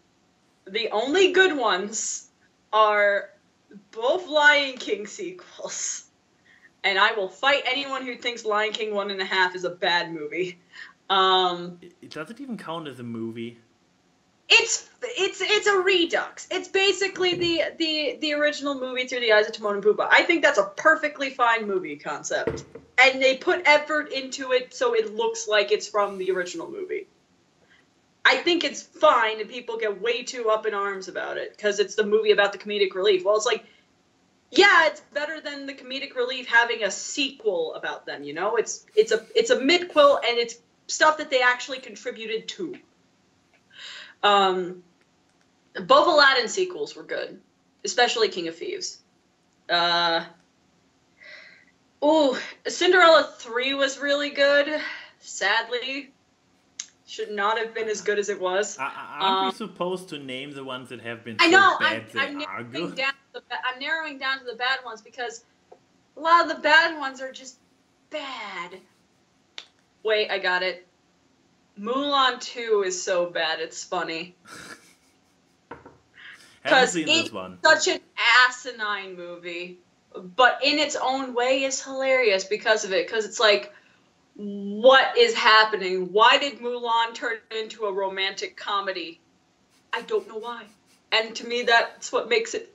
Speaker 1: only good ones are both Lion King sequels. And I will fight anyone who thinks Lion King 1.5 is a bad movie.
Speaker 2: Does it even count as a movie?
Speaker 1: It's a redux. It's basically the original movie through the eyes of Timon and Pumbaa. I think that's a perfectly fine movie concept. And they put effort into it so it looks like it's from the original movie. I think it's fine and people get way too up in arms about it because it's the movie about the comedic relief. Well, it's like, yeah, it's better than the comedic relief having a sequel about them, you know? It's a midquel and it's stuff that they actually contributed to. Both Aladdin sequels were good, especially King of Thieves. Cinderella 3 was really good. Sadly, should not have been as good as it was.
Speaker 2: Aren't we supposed to name the ones that have been so
Speaker 1: I know,
Speaker 2: bad
Speaker 1: I'm narrowing down to the bad ones because a lot of the bad ones are just bad. Wait, I got it. Mulan 2 is so bad, it's funny. Because it's such an asinine movie, but in its own way is hilarious because of it. Because it's like, what is happening? Why did Mulan turn into a romantic comedy? I don't know why. And to me, that's what makes it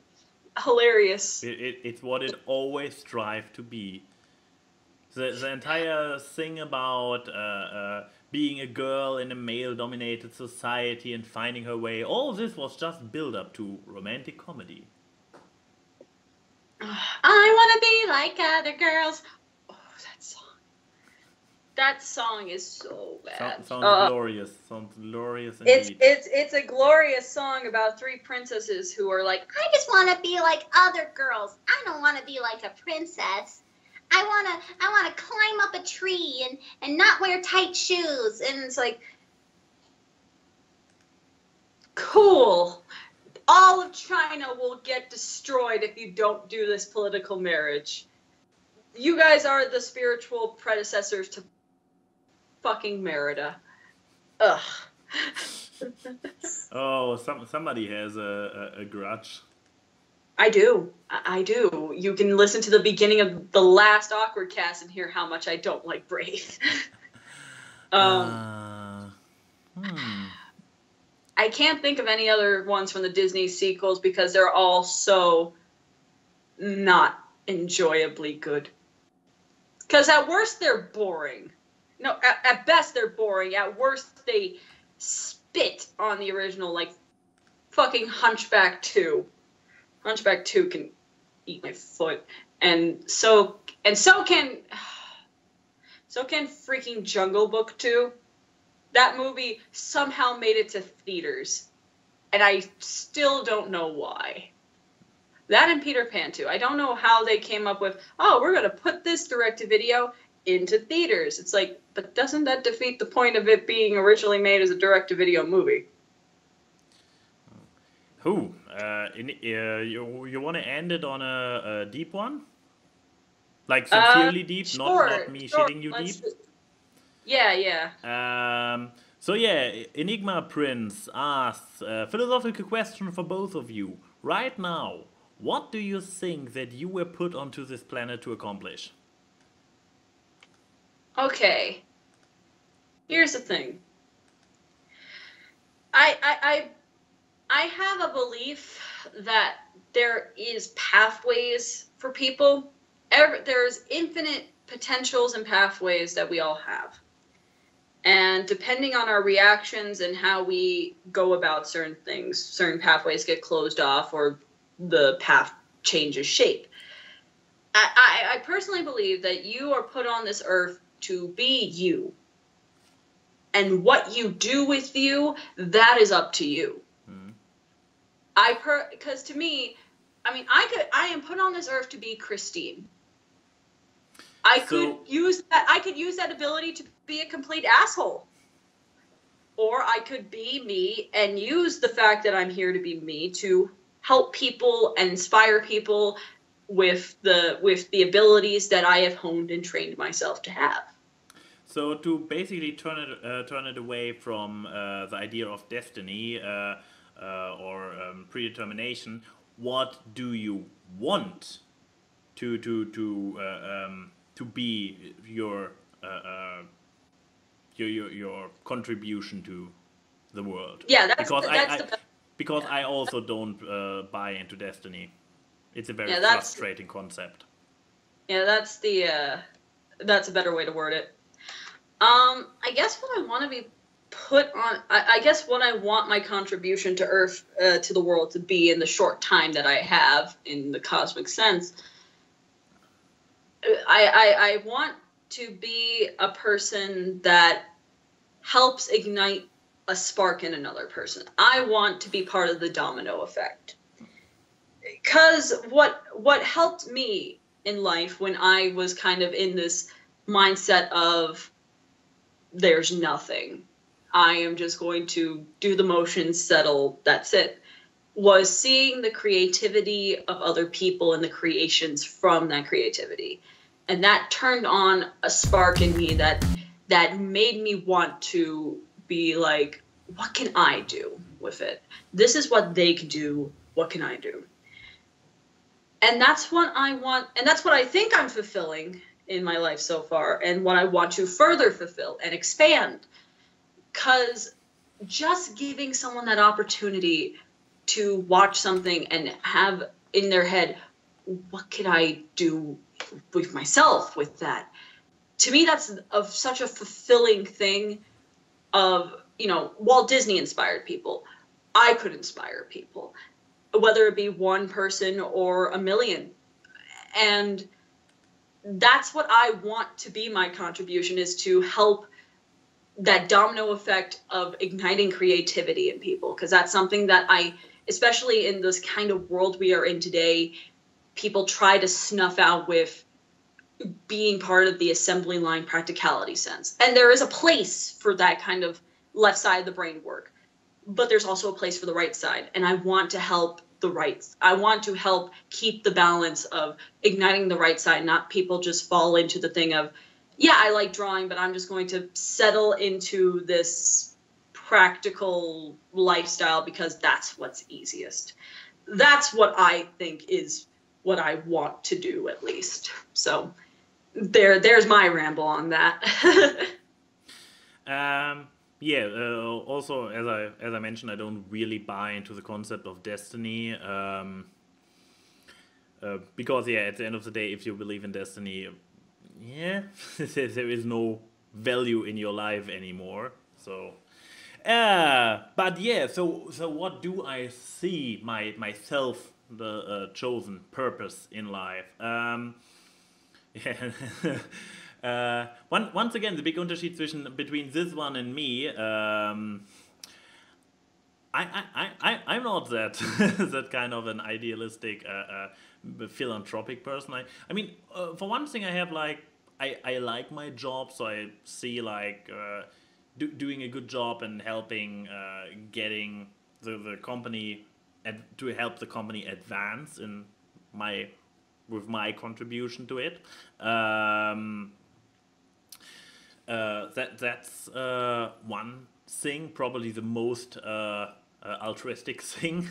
Speaker 1: hilarious.
Speaker 2: It's what it always strive to be. The entire thing about being a girl in a male-dominated society and finding her way, all this was just build up to romantic comedy.
Speaker 1: I want to be like other girls. Oh, that song. That song is so bad.
Speaker 2: Sounds glorious. Sounds glorious indeed.
Speaker 1: It's a glorious song about three princesses who are like,
Speaker 3: I just want to be like other girls. I don't want to be like a princess. I want to climb up a tree and not wear tight shoes.
Speaker 1: and it's like, cool. All of China will get destroyed if you don't do this political marriage. You guys are the spiritual predecessors to fucking Merida. Ugh.
Speaker 2: Oh, somebody has a grudge.
Speaker 1: I do. You can listen to the beginning of the last Awkward Cast and hear how much I don't like Brave. I can't think of any other ones from the Disney sequels because they're all so not enjoyably good. Because at worst, they're boring. No, at best, they're boring. At worst, they spit on the original, like fucking Hunchback 2. Hunchback 2 can eat my foot. And so can freaking Jungle Book 2. That movie somehow made it to theaters. And I still don't know why. That and Peter Pan 2. I don't know how they came up with, oh, we're going to put this direct-to-video into theaters. It's like, but doesn't that defeat the point of it being originally made as a direct-to-video movie?
Speaker 2: You want to end it on a deep one? Like sincerely deep,
Speaker 1: sure,
Speaker 2: not me shitting you deep?
Speaker 1: Yeah.
Speaker 2: So yeah, Enigma Prince asks a philosophical question for both of you. Right now, what do you think that you were put onto this planet to accomplish?
Speaker 1: Okay. Here's the thing. I have a belief that there is pathways for people. There's infinite potentials and pathways that we all have. And depending on our reactions and how we go about certain things, certain pathways get closed off or the path changes shape. I personally believe that you are put on this earth to be you. And what you do with you, that is up to you. Because to me, I am put on this earth to be Christine. I could use that ability to be a complete asshole. Or I could be me and use the fact that I'm here to be me to help people and inspire people with the abilities that I have honed and trained myself to have.
Speaker 2: So to basically turn it away from the idea of destiny or predetermination, what do you want to be your contribution to the world?
Speaker 1: Yeah,
Speaker 2: because I also don't buy into destiny. It's a very frustrating concept.
Speaker 1: Yeah, that's a better way to word it. I guess what I want to be put on, I guess what I want my contribution to Earth, to the world to be in the short time that I have in the cosmic sense, I want to be a person that helps ignite a spark in another person. I want to be part of the domino effect. Because what helped me in life when I was kind of in this mindset of there's nothing, I am just going to do the motions, settle, that's it, was seeing the creativity of other people and the creations from that creativity. And that turned on a spark in me that made me want to be like, what can I do with it? This is what they can do. What can I do? And that's what I want. And that's what I think I'm fulfilling. in my life so far, and what I want to further fulfill and expand. Because just giving someone that opportunity to watch something and have in their head, what can I do with myself with that? To me, that's of such a fulfilling thing. Of, you know, Walt Disney inspired people. I could inspire people, whether it be one person or a million. And that's what I want to be my contribution, is to help that domino effect of igniting creativity in people. Because that's something that especially in this kind of world we are in today, people try to snuff out with being part of the assembly line practicality sense. And there is a place for that kind of left side of the brain work, but there's also a place for the right side. And I want to help I want to help keep the balance of igniting the right side, not people just fall into the thing of, yeah, I like drawing, but I'm just going to settle into this practical lifestyle because that's what's easiest. That's what I think is what I want to do, at least. So there's my ramble on that.
Speaker 2: Also, as I mentioned, I don't really buy into the concept of destiny. Because at the end of the day, if you believe in destiny, there is no value in your life anymore. So, so what do I see myself the chosen purpose in life? Once again, the big unterschied between this one and me, I'm not that that kind of an idealistic philanthropic person. I mean, for one thing, I have I like my job, so I see doing a good job and helping getting the company to help the company advance with my contribution to it. That's one thing, probably the most altruistic thing.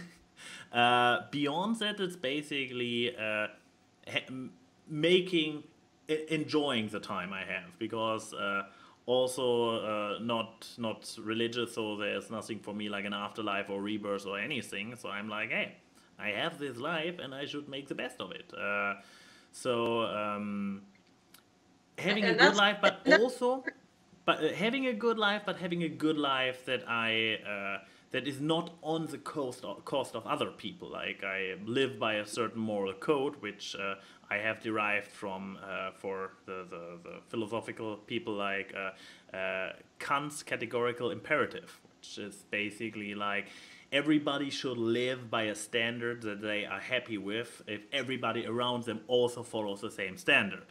Speaker 2: Beyond that, it's basically enjoying the time I have, because also not religious, so there's nothing for me like an afterlife or rebirth or anything. So I'm like, hey, I have this life and I should make the best of it. Having a good life, but having a good life that is not on the cost of other people. Like, I live by a certain moral code, which I have derived from for the philosophical people, like Kant's categorical imperative, which is basically like, everybody should live by a standard that they are happy with if everybody around them also follows the same standard.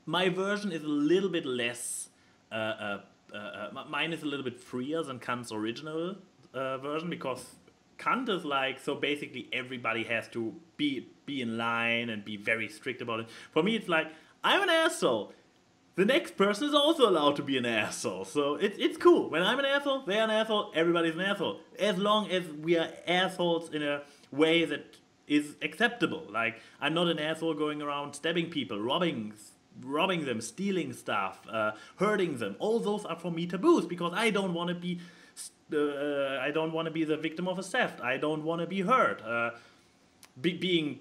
Speaker 2: My version is a little bit less, mine is a little bit freer than Kant's original version, because Kant is like, so basically everybody has to be in line and be very strict about it. For me, it's like, I'm an asshole. The next person is also allowed to be an asshole. So it's cool. When I'm an asshole, they're an asshole, everybody's an asshole. As long as we are assholes in a way that is acceptable. Like, I'm not an asshole going around stabbing people, robbing them, stealing stuff, hurting them. All those are for me taboos, because I don't want to be the victim of a theft. I don't want to be hurt. Being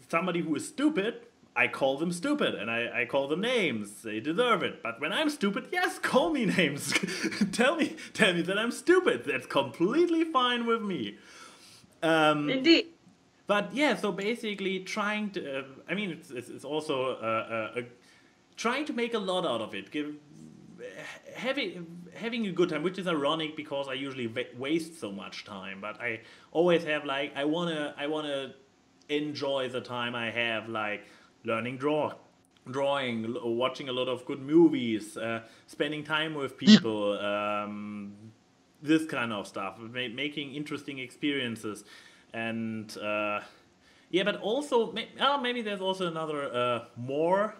Speaker 2: somebody who is stupid, I call them stupid, and I call them names. They deserve it. But when I'm stupid, yes, call me names. tell me that I'm stupid. That's completely fine with me.
Speaker 1: Indeed.
Speaker 2: But yeah, so basically trying to, it's also trying to make a lot out of it. Having a good time, which is ironic because I usually waste so much time. But I always have I wanna enjoy the time I have, like learning drawing, watching a lot of good movies, spending time with people, this kind of stuff, making interesting experiences. And but also maybe there's also another more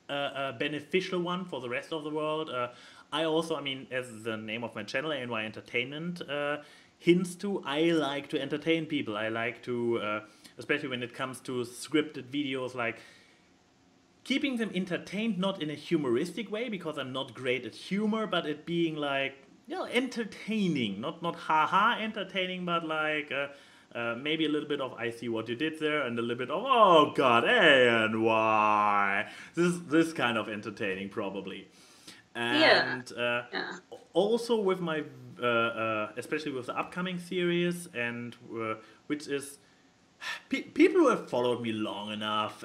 Speaker 2: beneficial one for the rest of the world. I also, as the name of my channel, ANY Entertainment, hints to, I like to entertain people. I like to, especially when it comes to scripted videos, like keeping them entertained, not in a humoristic way, because I'm not great at humor, but it being like, entertaining, not haha entertaining, but like maybe a little bit of I see what you did there, and a little bit of oh god, and why this kind of entertaining probably. And also with my especially with the upcoming series, and which is people who have followed me long enough.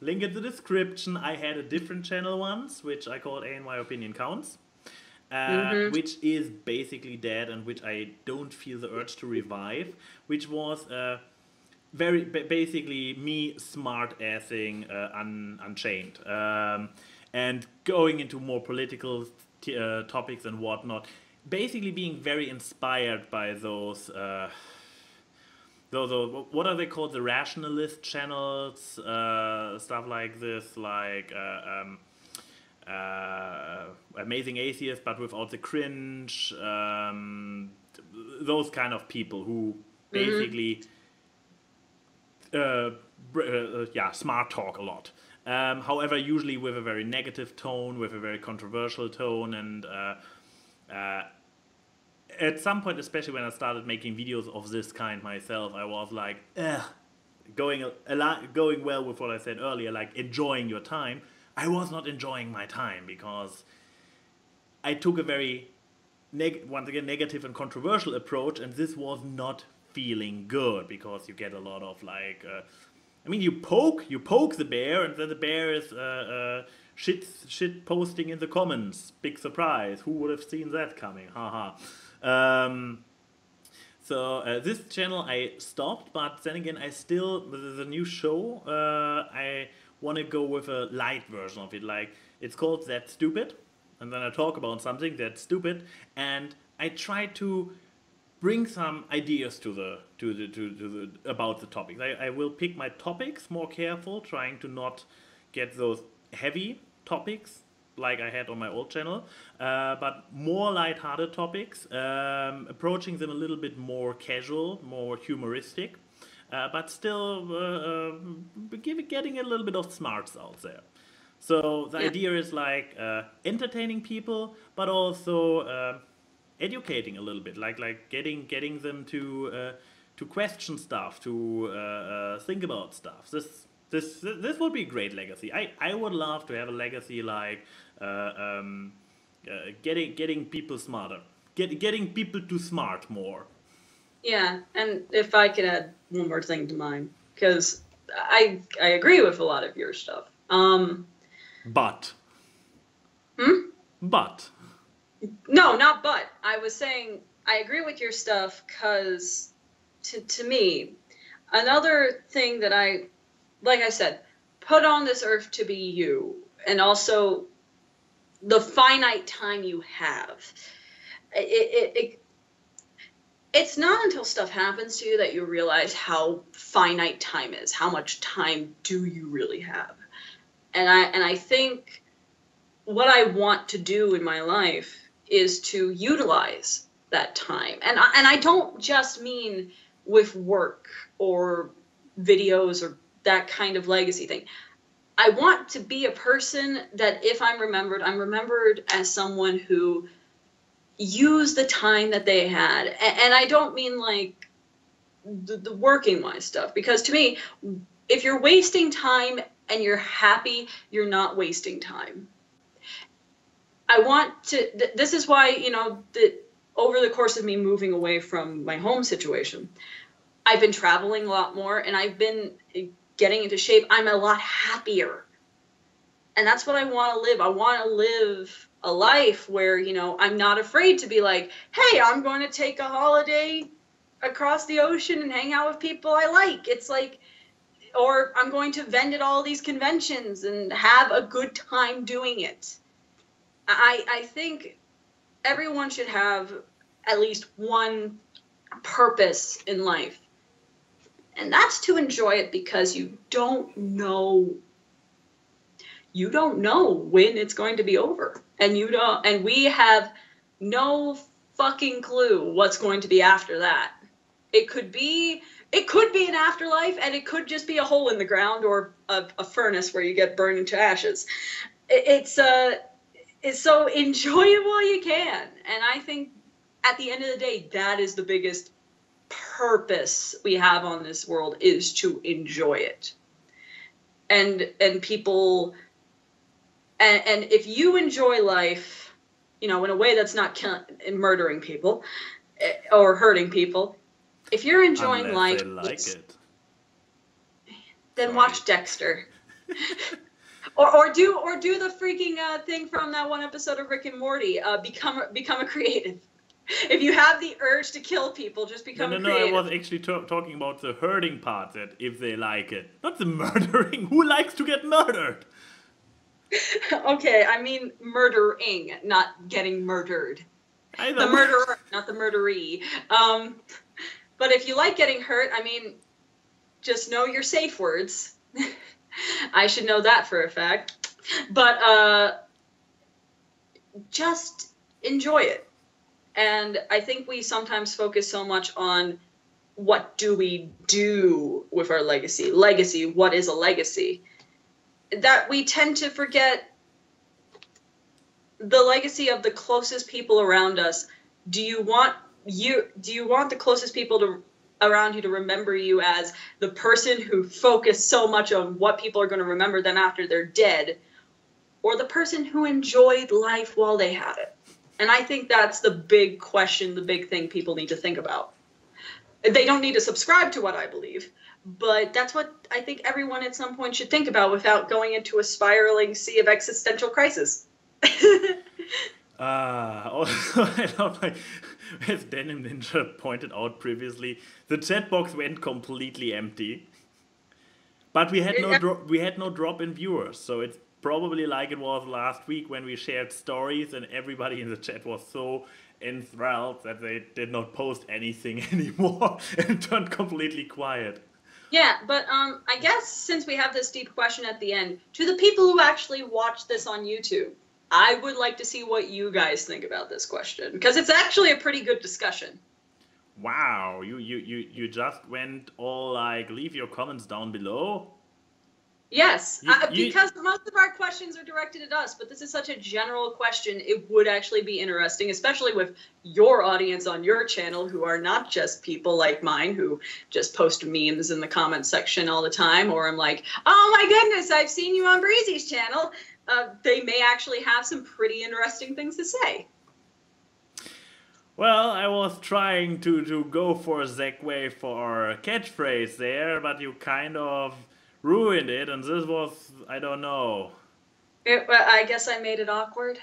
Speaker 2: Link in the description. I had a different channel once, which I called ANY Opinion Counts, which is basically dead, and which I don't feel the urge to revive, which was basically me smart-assing Unchained, and going into more political topics and whatnot, basically being very inspired by those what are they called, the rationalist channels, stuff like this, like Amazing Atheist, but without the cringe, those kind of people who basically smart talk a lot, however usually with a very negative tone, with a very controversial tone, and at some point, especially when I started making videos of this kind myself, I was like, going well with what I said earlier, like enjoying your time. I was not enjoying my time, because I took a very, once again, negative and controversial approach, and this was not feeling good, because you get a lot of like, you poke the bear, and then the bear is shit posting in the comments. Big surprise. Who would have seen that coming? Haha. So this channel I stopped, but then again I still, with the new show, I want to go with a light version of it. Like, it's called That's Stupid, and then I talk about something that's stupid, and I try to bring some ideas about the topics. I will pick my topics more careful, trying to not get those heavy topics like I had on my old channel, but more light-hearted topics, approaching them a little bit more casual, more humoristic, but still getting a little bit of smarts out there. So the idea is like entertaining people, but also educating a little bit, like getting them to question stuff, to think about stuff. This would be a great legacy. I would love to have a legacy like getting people smarter, getting people to smart more.
Speaker 1: Yeah, and if I could add one more thing to mine, because I agree with a lot of your stuff.
Speaker 2: But.
Speaker 1: No, not but. I was saying I agree with your stuff, because to me, another thing that like I said, put on this earth to be you, and also the finite time you have. It's not until stuff happens to you that you realize how finite time is. How much time do you really have? And I think what I want to do in my life is to utilize that time. And I don't just mean with work or videos or that kind of legacy thing. I want to be a person that if I'm remembered as someone who used the time that they had. And I don't mean like the working wise stuff, because to me, if you're wasting time and you're happy, you're not wasting time. I want to, this is why, over the course of me moving away from my home situation, I've been traveling a lot more, and I've been getting into shape. I'm a lot happier. And that's what I want to live. I want to live a life where, I'm not afraid to be like, hey, I'm going to take a holiday across the ocean and hang out with people I like. It's like, or I'm going to vend at all these conventions and have a good time doing it. I think everyone should have at least one purpose in life. And that's to enjoy it, because you don't know when it's going to be over. And we have no fucking clue what's going to be after that. It could be an afterlife, and it could just be a hole in the ground or a furnace where you get burned into ashes. It's so enjoy it while you can. And I think at the end of the day, that is the biggest purpose we have on this world, is to enjoy it. And people, and if you enjoy life, in a way that's not murdering people or hurting people, if you're enjoying
Speaker 2: Unless
Speaker 1: life,
Speaker 2: they like it.
Speaker 1: then
Speaker 2: Sorry.
Speaker 1: watch Dexter. Or do the freaking thing from that one episode of Rick and Morty. Become a creative. If you have the urge to kill people, just become a
Speaker 2: No, I
Speaker 1: creative.
Speaker 2: was actually talking about the hurting part, that if they like it. Not the murdering. Who likes to get murdered?
Speaker 1: Okay, I mean murdering, not getting murdered.
Speaker 2: Either
Speaker 1: The
Speaker 2: way.
Speaker 1: murderer, not the murderee. But if you like getting hurt, I mean, just know your safe words. I should know that for a fact. But just enjoy it. And I think we sometimes focus so much on what do we do with our legacy. Legacy, what is a legacy? That we tend to forget the legacy of the closest people around us. Do you want the closest people around you to remember you as the person who focused so much on what people are going to remember them after they're dead, or the person who enjoyed life while they had it? And I think that's the big question, the big thing people need to think about. They don't need to subscribe to what I believe, but that's what I think everyone at some point should think about without going into a spiraling sea of existential crisis.
Speaker 2: Also, I love, like, as Denim Ninja pointed out previously, the chat box went completely empty. But we had no drop in viewers, so it's probably like it was last week when we shared stories and everybody in the chat was so enthralled that they did not post anything anymore and turned completely quiet.
Speaker 1: Yeah, but I guess since we have this deep question at the end, to the people who actually watch this on YouTube, I would like to see what you guys think about this question, because it's actually a pretty good discussion.
Speaker 2: Wow, you just went all like, leave your comments down below?
Speaker 1: Yes,
Speaker 2: You-
Speaker 1: because most of our questions are directed at us, but this is such a general question, it would actually be interesting, especially with your audience on your channel, who are not just people like mine who just post memes in the comment section all the time, or I'm like, oh my goodness, I've seen you on Breezy's channel. They may actually have some pretty interesting things to say.
Speaker 2: Well, I was trying to go for a segue for a catchphrase there, but you kind of ruined it, and this was, I don't know.
Speaker 1: I guess I made it awkward.